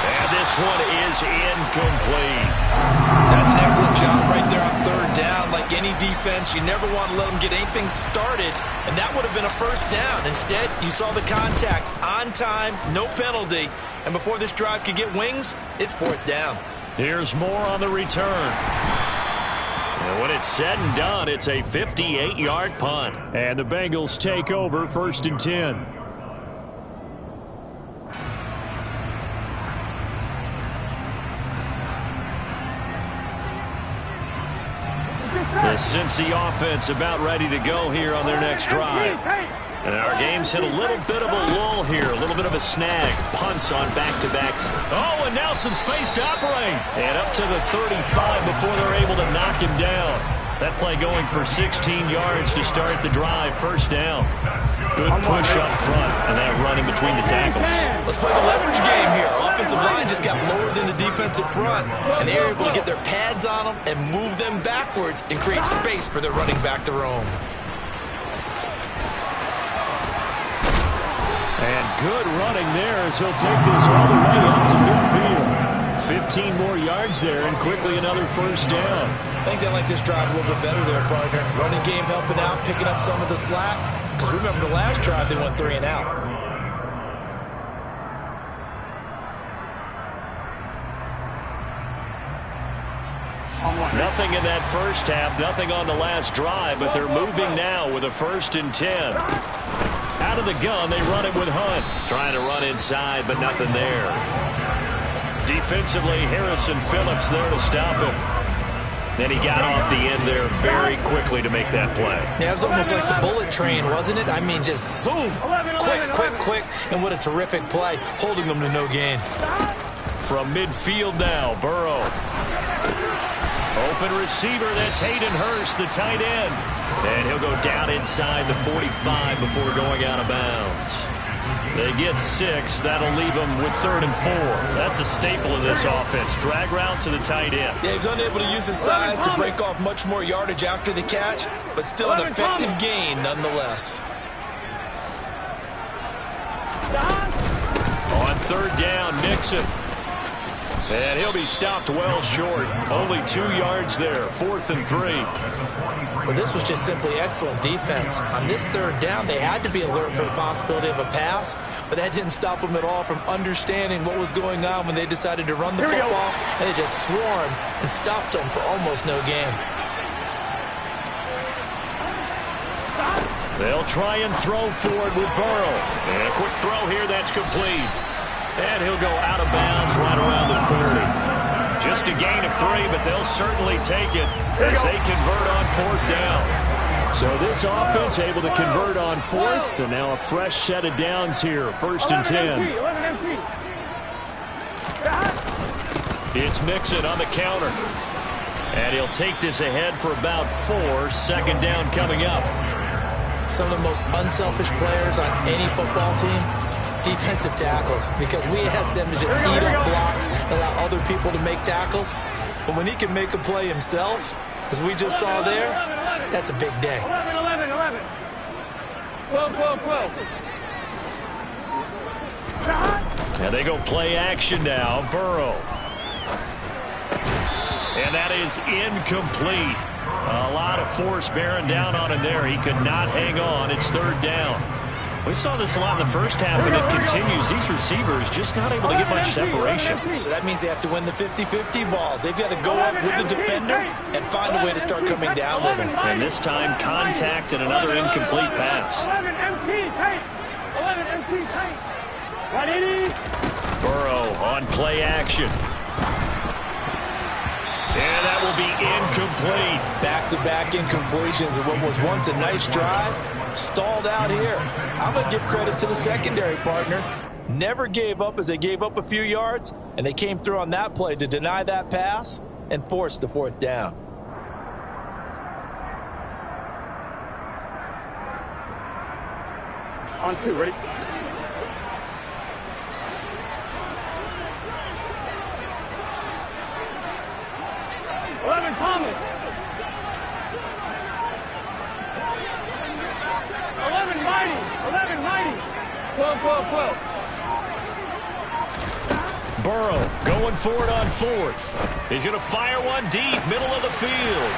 And this one is incomplete. That's an excellent job right there on third down. Like any defense, you never want to let them get anything started, and that would have been a first down. Instead, you saw the contact on time, no penalty, and before this drive could get wings, it's fourth down. Here's more on the return. And when it's said and done, it's a 58-yard punt. And the Bengals take over 1st and 10. The Cincy offense about ready to go here on their next drive. And our game's hit a little bit of a lull here, a little bit of a snag. Punts on back-to-back. Oh, and now some space to operate. And up to the 35 before they're able to knock him down. That play going for 16 yards to start the drive. First down. Good push up front, and that run in between the tackles. Let's play the leverage game here. Offensive line just got lower than the defensive front, and they're able to get their pads on them and move them backwards and create space for their running back to roam. And good running there as he'll take this all the way up to midfield. 15 more yards there and quickly another first down. I think they like this drive a little bit better there, partner. Running game helping out, picking up some of the slack. Because remember the last drive, they went 3 and out. Nothing in that first half, nothing on the last drive, but they're moving now with a 1st and 10. Out of the gun, they run it with Hunt. Trying to run inside, but nothing there. Defensively, Harrison Phillips there to stop him. Then he got off the end there very quickly to make that play. Yeah, it was almost like the bullet train, wasn't it? I mean, just zoom. Quick. And what a terrific play, holding them to no gain. From midfield now, Burrow. Open receiver, that's Hayden Hurst, the tight end. And he'll go down inside the 45 before going out of bounds. They get 6. That'll leave them with 3rd and 4. That's a staple of this offense. Drag route to the tight end. Yeah, he's unable to use his size to break off much more yardage after the catch, but still an effective gain nonetheless. On 3rd down, Mixon. And he'll be stopped well short. Only 2 yards there. 4th and 3. Well, this was just simply excellent defense. On this 3rd down, they had to be alert for the possibility of a pass, but that didn't stop them at all from understanding what was going on when they decided to run the football, and they just swarmed and stopped them for almost no gain. They'll try and throw forward with Burrow. And a quick throw here, that's complete. And he'll go out of bounds right around the 40. Just a gain of 3, but they'll certainly take it as they convert on 4th down. So this offense able to convert on 4th, and now a fresh set of downs here. 1st and 10. It's Mixon on the counter. And he'll take this ahead for about 4. 2nd down coming up. Some of the most unselfish players on any football team, defensive tackles, because we ask them to just eat up blocks and allow other people to make tackles. But when he can make a play himself, as we just saw there, that's a big day. 11. 12. And they go play action now. Burrow. And that is incomplete. A lot of force bearing down on him there. He could not hang on. It's 3rd down. We saw this a lot in the first half, and it continues. These receivers just not able to get much separation. So that means they have to win the 50-50 balls. They've got to go up with the defender and find a way to start coming down with him. And this time, contact and another incomplete pass. 11 MT tight. Right in. Burrow on play action. And that will be incomplete. Back-to-back incompletions of what was once a nice drive. Stalled out here. I'm going to give credit to the secondary partner. Never gave up as they gave up a few yards, and they came through on that play to deny that pass and force the 4th down. On 2, ready? Thomas. 11 mighty. 12. Burrow going for it on fourth. He's going to fire one deep, middle of the field.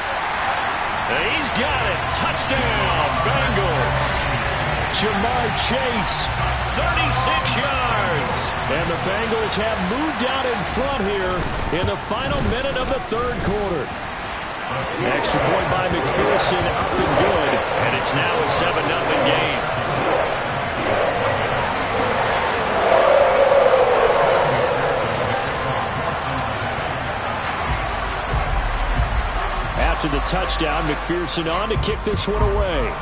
And he's got it. Touchdown, Bengals. Jamar Chase, 36 yards. And the Bengals have moved out in front here in the final minute of the third quarter. Extra point by McPherson, up and good. And it's now a 7-0 game. After the touchdown, McPherson on to kick this one away.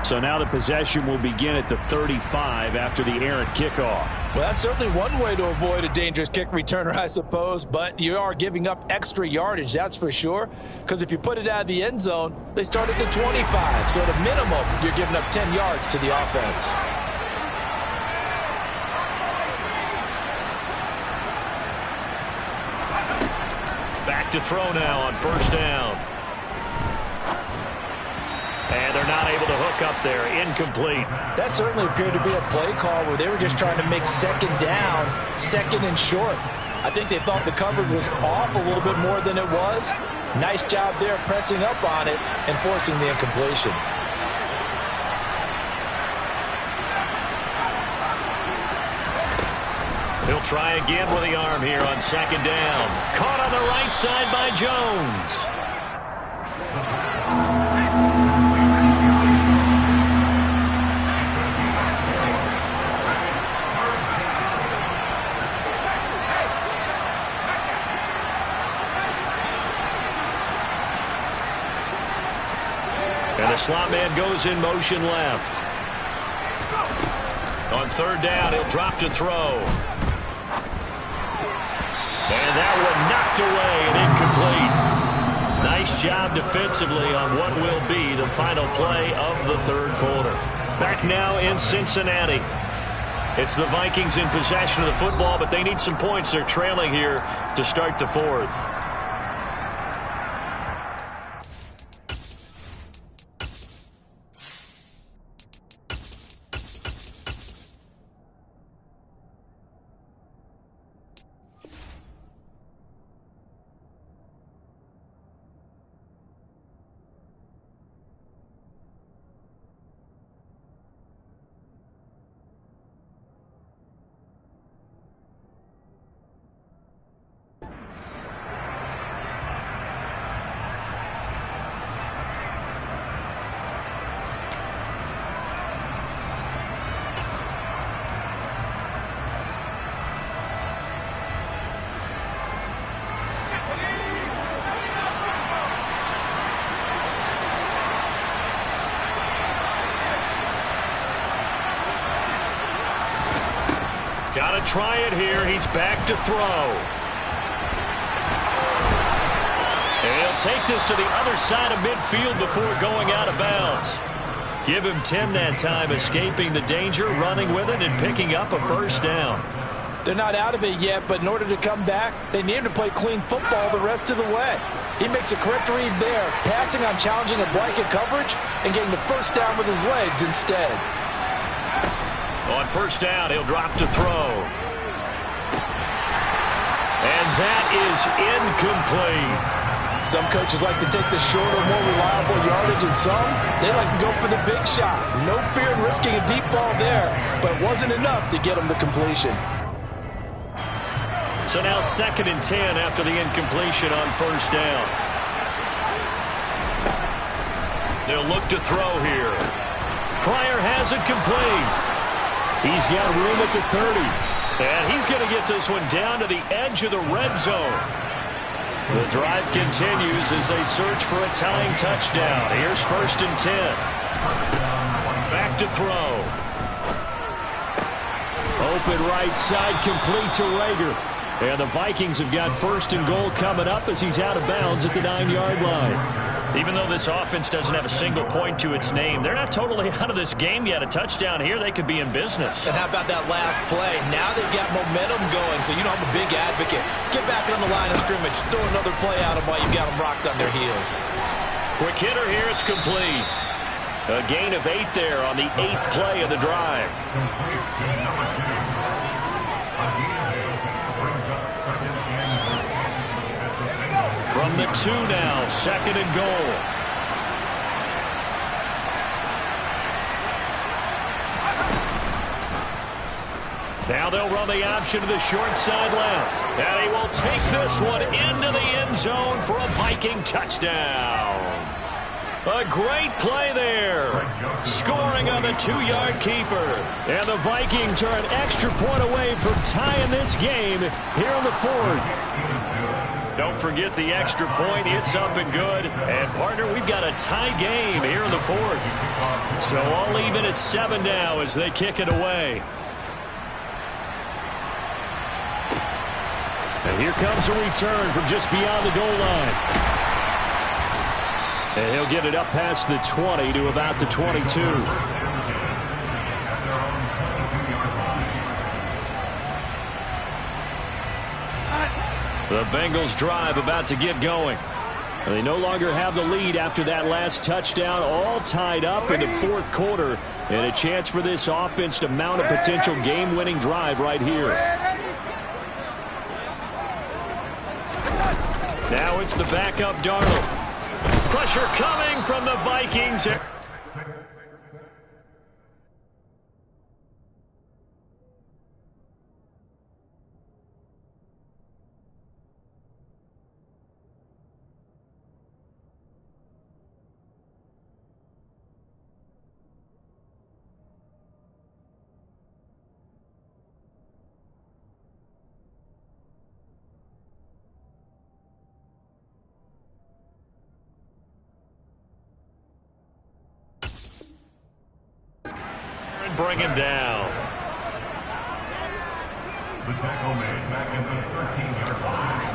So now the possession will begin at the 35 after the errant kickoff. Well, that's certainly one way to avoid a dangerous kick returner, I suppose, but you are giving up extra yardage, that's for sure, because if you put it out of the end zone, they start at the 25, so at a minimum, you're giving up 10 yards to the offense. Back to throw now on first down. And they're not able to hook up there. Incomplete. That certainly appeared to be a play call where they were just trying to make second down, second and short. I think they thought the coverage was off a little bit more than it was. Nice job there pressing up on it and forcing the incompletion. He'll try again with the arm here on second down. Caught on the right side by Jones. And the slot man goes in motion left. On third down, he'll drop to throw. And that one knocked away and incomplete. Nice job defensively on what will be the final play of the third quarter. Back now in Cincinnati. It's the Vikings in possession of the football, but they need some points. They're trailing here to start the fourth. Got to try it here. He's back to throw. And he'll take this to the other side of midfield before going out of bounds. Give him 10 that time, escaping the danger, running with it, and picking up a first down. They're not out of it yet, but in order to come back, they need to play clean football the rest of the way. He makes a correct read there, passing on challenging a blanket coverage and getting the first down with his legs instead. On first down, he'll drop to throw. And that is incomplete. Some coaches like to take the shorter, more reliable yardage, and some, they like to go for the big shot. No fear in risking a deep ball there, but it wasn't enough to get him the completion. So now 2nd and 10 after the incompletion on first down. They'll look to throw here. Pryor has it complete. He's got room at the 30. And he's going to get this one down to the edge of the red zone. The drive continues as they search for a tying touchdown. Here's 1st and 10. Back to throw. Open right side, complete to Rager. And the Vikings have got 1st and goal coming up as he's out of bounds at the 9-yard line. Even though this offense doesn't have a single point to its name, they're not totally out of this game yet. A touchdown here, they could be in business. And how about that last play? Now they've got momentum going, so you know I'm a big advocate. Get back on the line of scrimmage. Throw another play out of while you've got them rocked on their heels. Quick hitter here, it's complete. A gain of 8 there on the 8th play of the drive. From the 2 now, 2nd and goal. Now they'll run the option to the short side left. And he will take this one into the end zone for a Viking touchdown. A great play there. Scoring on the 2-yard keeper. And the Vikings are an extra point away from tying this game here in the 4th. Don't forget the extra point. It's up and good. And, partner, we've got a tie game here in the 4th. So all even at 7 now as they kick it away. And here comes a return from just beyond the goal line. And he'll get it up past the 20 to about the 22. The Bengals drive about to get going. They no longer have the lead after that last touchdown, all tied up in the 4th quarter. And a chance for this offense to mount a potential game-winning drive right here. Now it's the backup Darnold. Pressure coming from the Vikings. Bring him down. The tackle made back in the 13-yard line.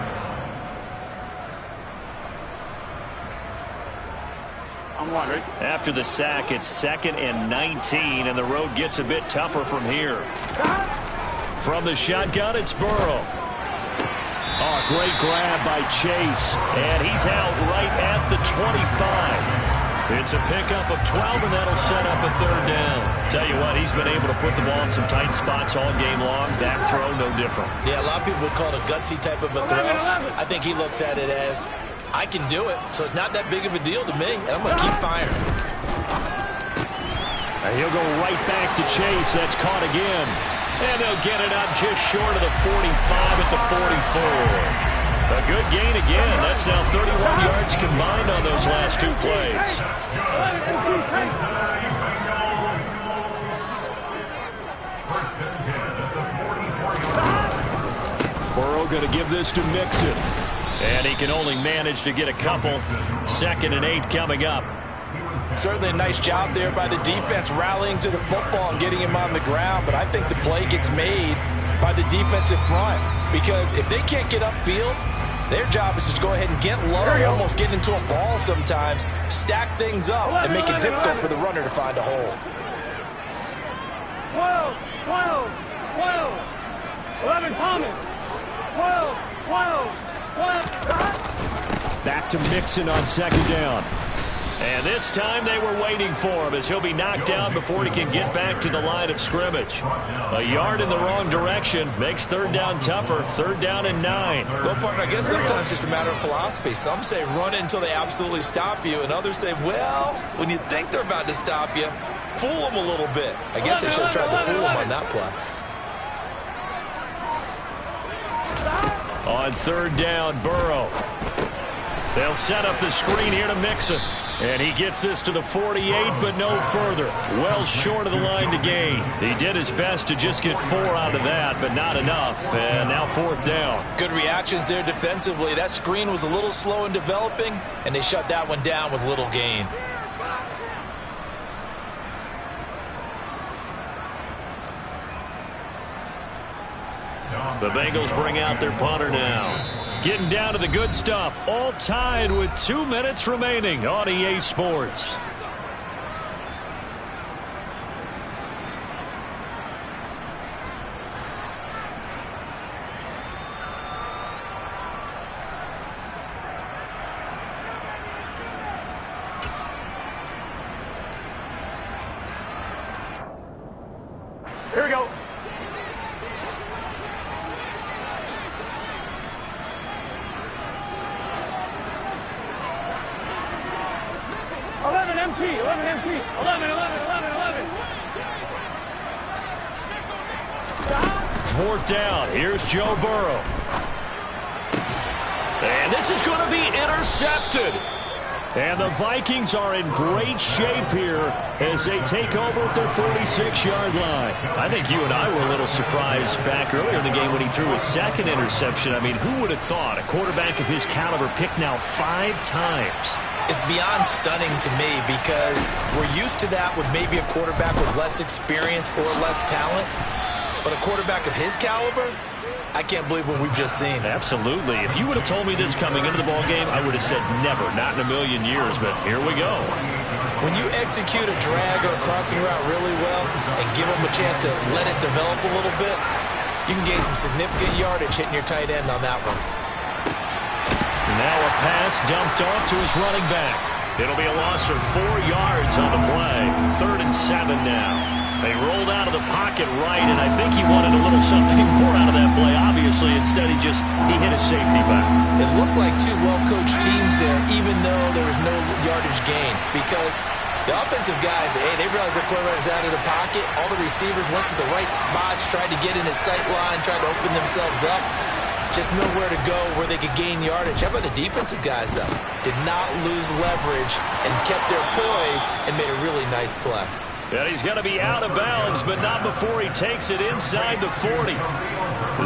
I'm wondering. After the sack, it's 2nd and 19, and the road gets a bit tougher from here. From the shotgun, it's Burrow. Oh, great grab by Chase, and he's out right at the 25. It's a pickup of 12, and that'll set up a 3rd down. Tell you what, he's been able to put the ball in some tight spots all game long. That throw, no different. Yeah, a lot of people would call it a gutsy type of a throw. I think he looks at it as, I can do it, so it's not that big of a deal to me, and I'm going to keep firing. And he'll go right back to Chase. That's caught again. And they'll get it up just short of the 45 at the 44. A good gain again. That's now 31 yards combined on those last 2 plays. Burrow going to give this to Mixon. And he can only manage to get a couple. 2nd and 8 coming up. Certainly a nice job there by the defense rallying to the football and getting him on the ground. But I think the play gets made by the defensive front. Because if they can't get upfield, their job is to go ahead and get low, almost get into a ball sometimes, stack things up, and make it difficult for the runner to find a hole. 12, 12, 12. 11, Thomas. 12, 12, 12. Back to Mixon on 2nd down. And this time they were waiting for him as he'll be knocked down before he can get back to the line of scrimmage. A yard in the wrong direction makes 3rd down tougher. 3rd down and 9. Well, partner, I guess sometimes it's just a matter of philosophy. Some say run until they absolutely stop you, and others say, well, when you think they're about to stop you, fool them a little bit. I guess they should have tried to fool them on that play. On 3rd down, Burrow. They'll set up the screen here to Mixon. And he gets this to the 48, but no further. Well short of the line to gain. He did his best to just get 4 out of that, but not enough. And now 4th down. Good reactions there defensively. That screen was a little slow in developing, and they shut that one down with little gain. The Bengals bring out their punter now. Getting down to the good stuff. All tied with 2 minutes remaining on EA Sports. Here we go. MT, 11 MT, 11. Fourth down. Here's Joe Burrow. And this is going to be intercepted. And the Vikings are in great shape here as they take over at their 46-yard line. I think you and I were a little surprised back earlier in the game when he threw his second interception. I mean, who would have thought a quarterback of his caliber picked now 5 times? It's beyond stunning to me because we're used to that with maybe a quarterback with less experience or less talent. But a quarterback of his caliber, I can't believe what we've just seen. Absolutely. If you would have told me this coming into the ballgame, I would have said never, not in a million years, but here we go. When you execute a drag or a crossing route really well and give them a chance to let it develop a little bit, you can gain some significant yardage hitting your tight end on that one. Now a pass dumped off to his running back. It'll be a loss of 4 yards on the play. 3rd and 7 now. They rolled out of the pocket right, and I think he wanted a little something more out of that play, obviously. Instead, he hit a safety back. It looked like 2 well-coached teams there, even though there was no yardage gain, because the offensive guys, they realized the quarterback was out of the pocket. All the receivers went to the right spots, tried to get in his sight line, tried to open themselves up. Just nowhere to go where they could gain yardage. How about the defensive guys, though? Did not lose leverage and kept their poise and made a really nice play. And he's going to be out of bounds, but not before he takes it inside the 40.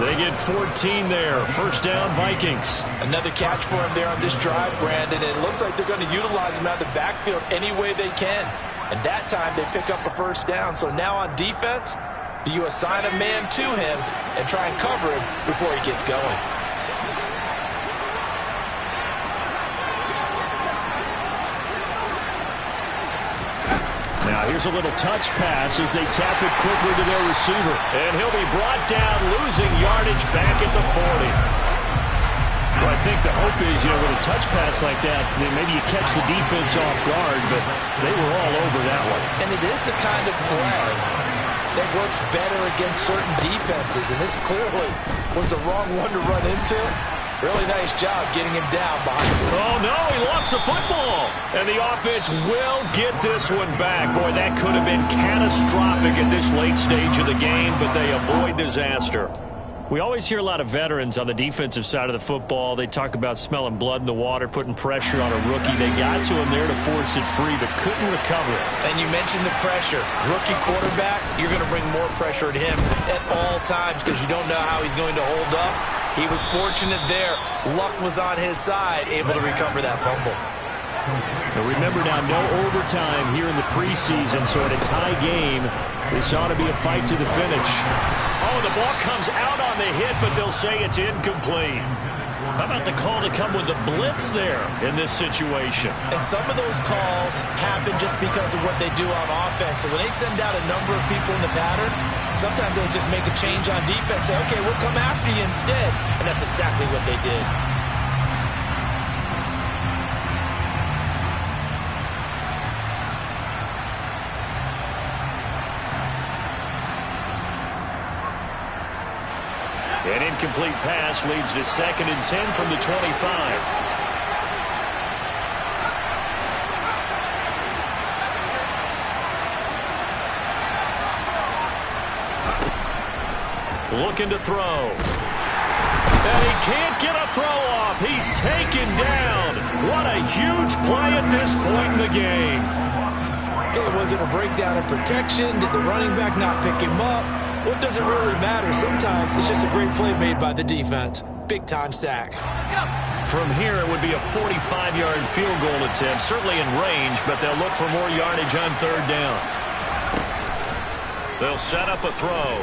They get 14 there. First down, Vikings. Another catch for him there on this drive, Brandon. And it looks like they're going to utilize him out of the backfield any way they can. And that time they pick up a first down. So now on defense, do you assign a man to him and try and cover him before he gets going? Now here's a little touch pass as they tap it quickly to their receiver. And he'll be brought down, losing yardage back at the 40. Well, I think the hope is, with a touch pass like that, maybe you catch the defense off guard, but they were all over that one. And it is the kind of play that works better against certain defenses, and this clearly was the wrong one to run into. Really nice job getting him down behind him. Oh, no, he lost the football. And the offense will get this one back. Boy, that could have been catastrophic at this late stage of the game, but they avoid disaster. We always hear a lot of veterans on the defensive side of the football. They talk about smelling blood in the water, putting pressure on a rookie. They got to him there to force it free, but couldn't recover it. And you mentioned the pressure. Rookie quarterback, you're going to bring more pressure at him at all times because you don't know how he's going to hold up. He was fortunate there. Luck was on his side, able to recover that fumble. Now remember now, no overtime here in the preseason, so at a tie game, this ought to be a fight to the finish. Oh, the ball comes out on the hit, but they'll say it's incomplete. How about the call to come with the blitz there in this situation? And some of those calls happen just because of what they do on offense. So when they send out a number of people in the pattern, sometimes they just make a change on defense, say, okay, we'll come after you instead. And that's exactly what they did. An incomplete pass leads to 2nd and 10 from the 25. Looking to throw. And he can't get a throw off. He's taken down. What a huge play at this point in the game. Okay, was it a breakdown in protection? Did the running back not pick him up? What does it really matter? Sometimes it's just a great play made by the defense. Big-time sack. From here, it would be a 45-yard field goal attempt, certainly in range, but they'll look for more yardage on 3rd down. They'll set up a throw.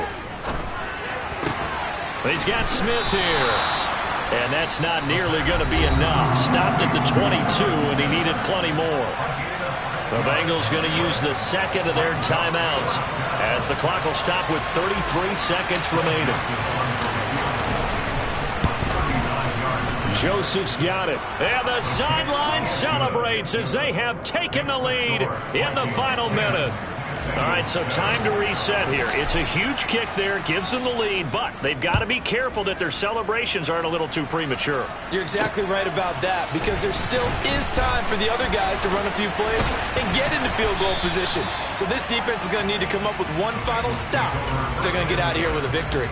He's got Smith here. And that's not nearly going to be enough. Stopped at the 22, and he needed plenty more. The Bengals going to use the 2nd of their timeouts as the clock will stop with 33 seconds remaining. Joseph's got it. And the sideline celebrates as they have taken the lead in the final minute. All right, so time to reset here. It's a huge kick there, gives them the lead, but they've got to be careful that their celebrations aren't a little too premature. You're exactly right about that, because there still is time for the other guys to run a few plays and get into field goal position. So this defense is going to need to come up with one final stop if they're going to get out of here with a victory.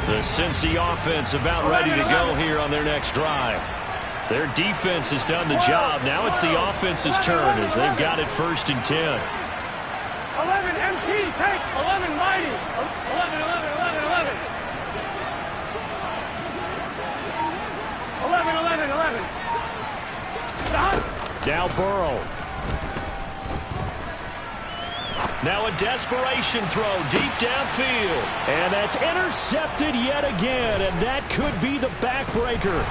The Cincy offense about ready to go here on their next drive. Their defense has done the job. Now it's the offense's turn as they've got it 1st and 10. 11 MT, take 11 mighty. 11, 11, 11, 11. 11, 11, 11. Now Burrow. Now a desperation throw deep downfield. And that's intercepted yet again, and that could be the backbreaker.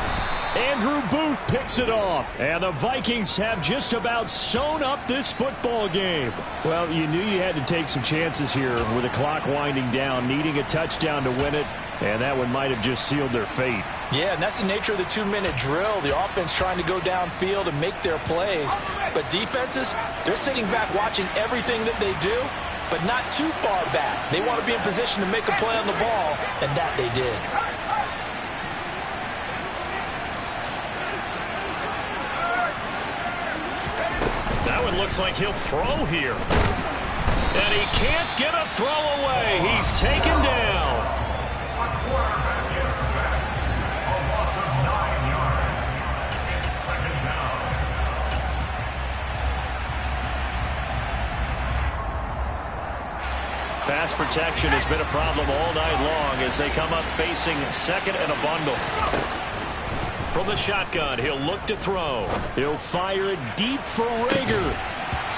Andrew Booth picks it off, and the Vikings have just about sewn up this football game. Well, you knew you had to take some chances here with the clock winding down, needing a touchdown to win it, and that one might have just sealed their fate. Yeah, and that's the nature of the 2-minute drill. The offense trying to go downfield and make their plays. But defenses, they're sitting back watching everything that they do, but not too far back. They want to be in position to make a play on the ball, and that they did. That one looks like he'll throw here. And he can't get a throw away. He's taken down. Pass protection has been a problem all night long as they come up facing 2nd and a bundle. From the shotgun, he'll look to throw. He'll fire it deep for Rager.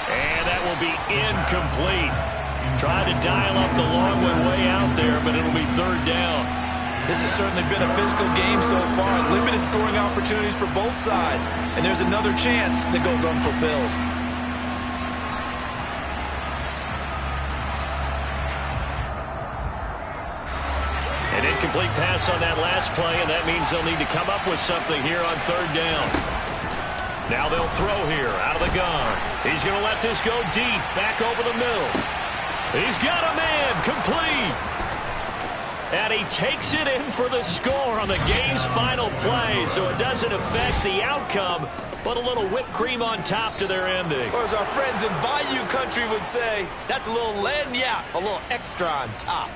And that will be incomplete. Trying to dial up the long one way out there, but it'll be 3rd down. This has certainly been a physical game so far. Limited scoring opportunities for both sides. And there's another chance that goes unfulfilled. An incomplete pass on that last play, and that means they'll need to come up with something here on 3rd down. Now they'll throw here out of the gun. He's going to let this go deep, back over the middle. He's got a man, complete. And he takes it in for the score on the game's final play, so it doesn't affect the outcome, but a little whipped cream on top to their ending. Or as our friends in Bayou Country would say, that's a little lagniappe, a little extra on top.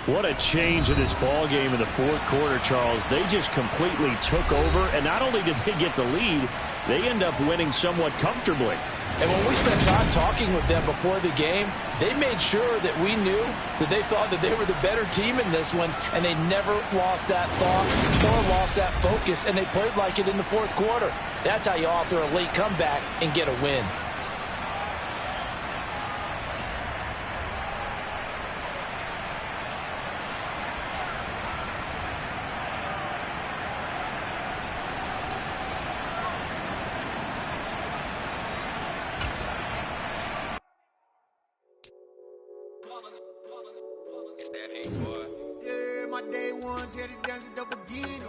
What a change in this ball game in the 4th quarter, Charles. They just completely took over, and not only did they get the lead, they end up winning somewhat comfortably. And when we spent time talking with them before the game, they made sure that we knew that they thought that they were the better team in this one, and they never lost that thought or lost that focus, and they played like it in the 4th quarter. That's how you author a late comeback and get a win. Yeah, my day ones here to dance at the beginning.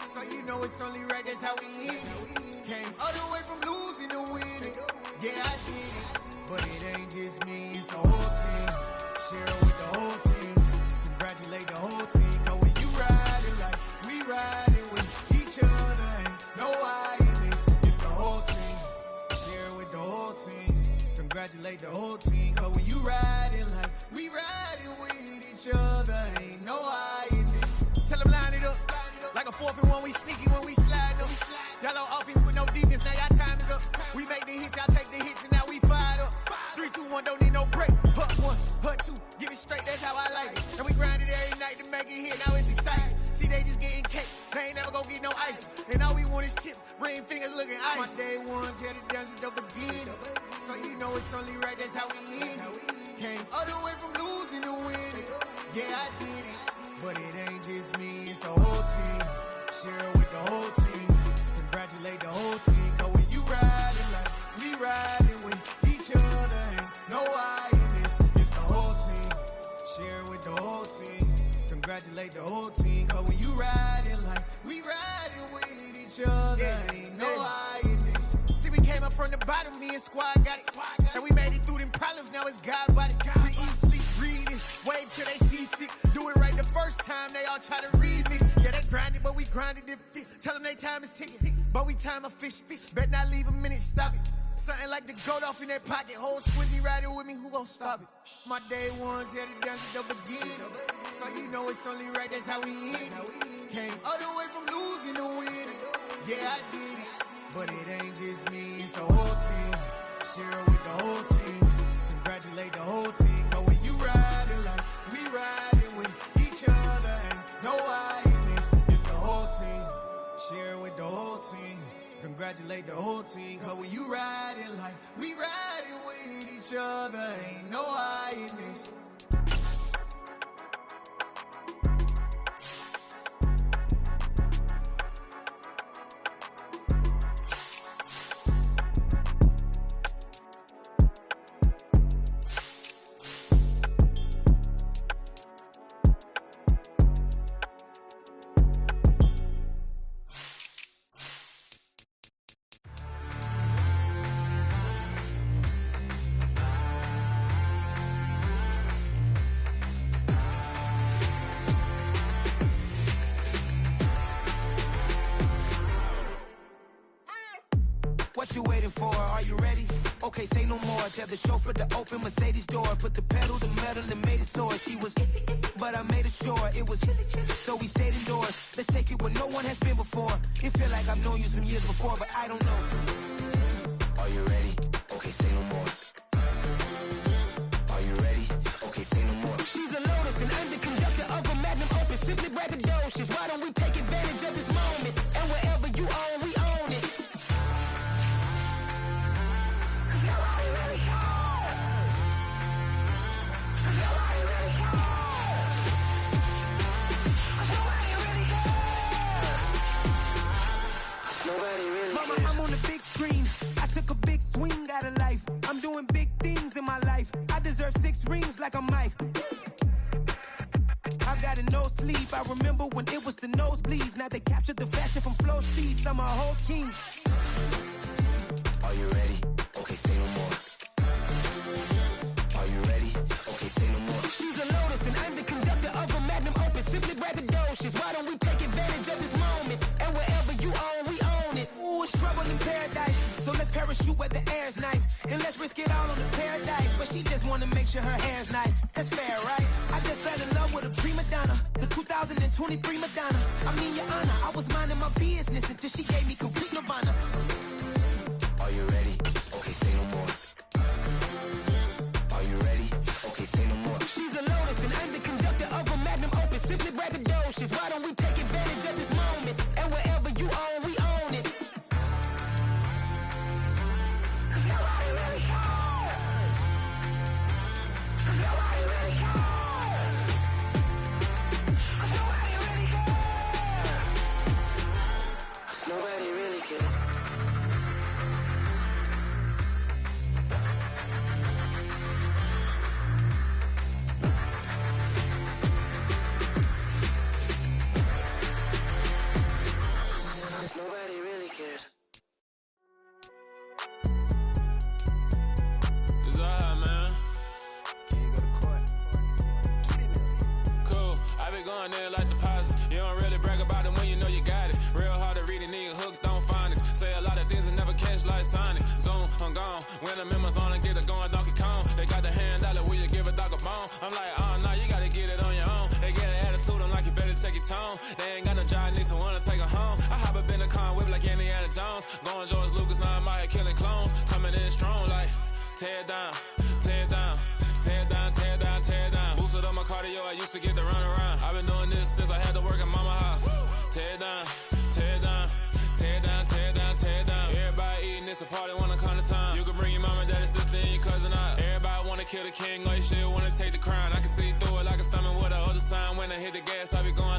So you know it's only right, that's how we end it. Came all the way from losing to winning. Yeah, I did it. But it ain't just me, it's the whole team. Share it with the whole team. Congratulate the whole team. Cause when you riding like we riding with each other, ain't no I in this. It's the whole team. Share it with the whole team. Congratulate the whole team. Cause when you riding like we riding with each other, ain't no I in this. Tell them line it up. Like a 4th and 1, we sneaky when we slide them. Yellow offense with no defense, now y'all time is up. We make the hits, y'all take the hits, and now we fired up. 3, 2, 1, don't need no break. Hut 1, hut 2, give it straight, that's how I like it. And we grind it every night to make it hit, now it's exciting. See, they just getting cake, they ain't never gonna get no ice. And all we want is chips, ring fingers looking ice. My day ones here to dance at the beginning. So you know it's only right, that's how we end it. Came all the way from losing to winning. Yeah, I did it. But it ain't just me, it's the whole team. Share it with the whole team. Congratulate the whole team. Cause when you riding like we riding with each other, ain't no I in this. It's the whole team. Share it with the whole team. bottom, me and squad got it. And we made it through them problems, now it's God body. We eat, sleep, breathe this, wave till they see sick. Do it right the first time, they all try to remix. Yeah, they grinded, but we grinded different. Tell them they time is ticking, but we time a fish. Bet not leave a minute, stop it. Something like the goat off in their pocket. Whole squizzy riding with me, who gon' stop it? My day ones here to dance at the beginning. So you know it's only right, that's how we end. Came all the way from losing to winning. Yeah, I did it, but it ain't just me, it's the whole team. Share it with the whole team. Congratulate the whole team. Cause when you riding like we riding with each other, ain't no I in this, it's the whole team. Share it with the whole team. Congratulate the whole team. Cause when you riding like we riding with each other, ain't no I in this. What you waiting for? Are you ready? Okay, say no more. Tell the chauffeur to open Mercedes door. Put the pedal to metal and made it soar. She was, but I made it sure it was. So we stayed indoors. Let's take it where no one has been before. It feel like I've known you some years before, but I don't know. Are you ready? Okay, say no more. Are you ready? Okay, say no more. She's a Lotus and I'm the conductor of a Magnum Opus. Simply braggadocious. Why don't we take advantage of this moment? And wherever you own, we own it. Mama, I'm on the big screen. I took a big swing out of life. I'm doing big things in my life. I deserve 6 rings like a Mike. I've got a no sleep. I remember when it was the nosebleeds. Now they captured the fashion from flow speeds. I'm a whole king. Are you ready? Okay, say no more. Are you ready? Okay, say no more. She's a Lotus and I'm the conductor of a Magnum Opus. Simply braggadocious. Why don't we take advantage of this moment? And wherever you own, we own it. Ooh, it's trouble in paradise. So let's parachute where the air's nice. And let's risk it all on the paradise. But she just wanna make sure her hair's nice. That's fair, right? I just fell in love with a prima donna. The 2023 Madonna. I mean, your honor, I was minding my business until she gave me complete nirvana. Are you ready? Okay, say no more. Are you ready? Okay, say no more. She's a Lotus and I'm the conductor of a Magnum Opus. Simply braggadocious. Why don't we take advantage of this moment? And wherever you own, we own it. Nobody really cares. Nobody really cares. It's alright, man. Cool. I be going there like deposit. You don't really brag about it when you know you got it. Real hard to read a nigga hooked on phonics. Say a lot of things and never catch like Sonic. Zoom, I'm gone. When the members on and get it going Donkey Kong. They got the hand dollar, will you give a dog a bone? I'm like, oh no, you gotta get it on your own. They get an attitude, I'm like, you better check your tone. They ain't got no job, need someone to take her home. I hop up in the car and whip like Indiana Jones. Going George Lucas, now I'm out here killing clones. Coming in strong like, tear down, tear down. Tear down, tear down, tear down. Boosted up my cardio, I used to get to run around. I've been doing this since I had to work at mama house. Tear down, tear down, tear down, tear down, tear down. Everybody eating, it's a party, wanna come to time. You can bring your mama, daddy, sister, and your cousin out. Everybody wanna kill the king, or you shit wanna take the crown. I can see through it like a stomach with a other sign. When I hit the gas, I be going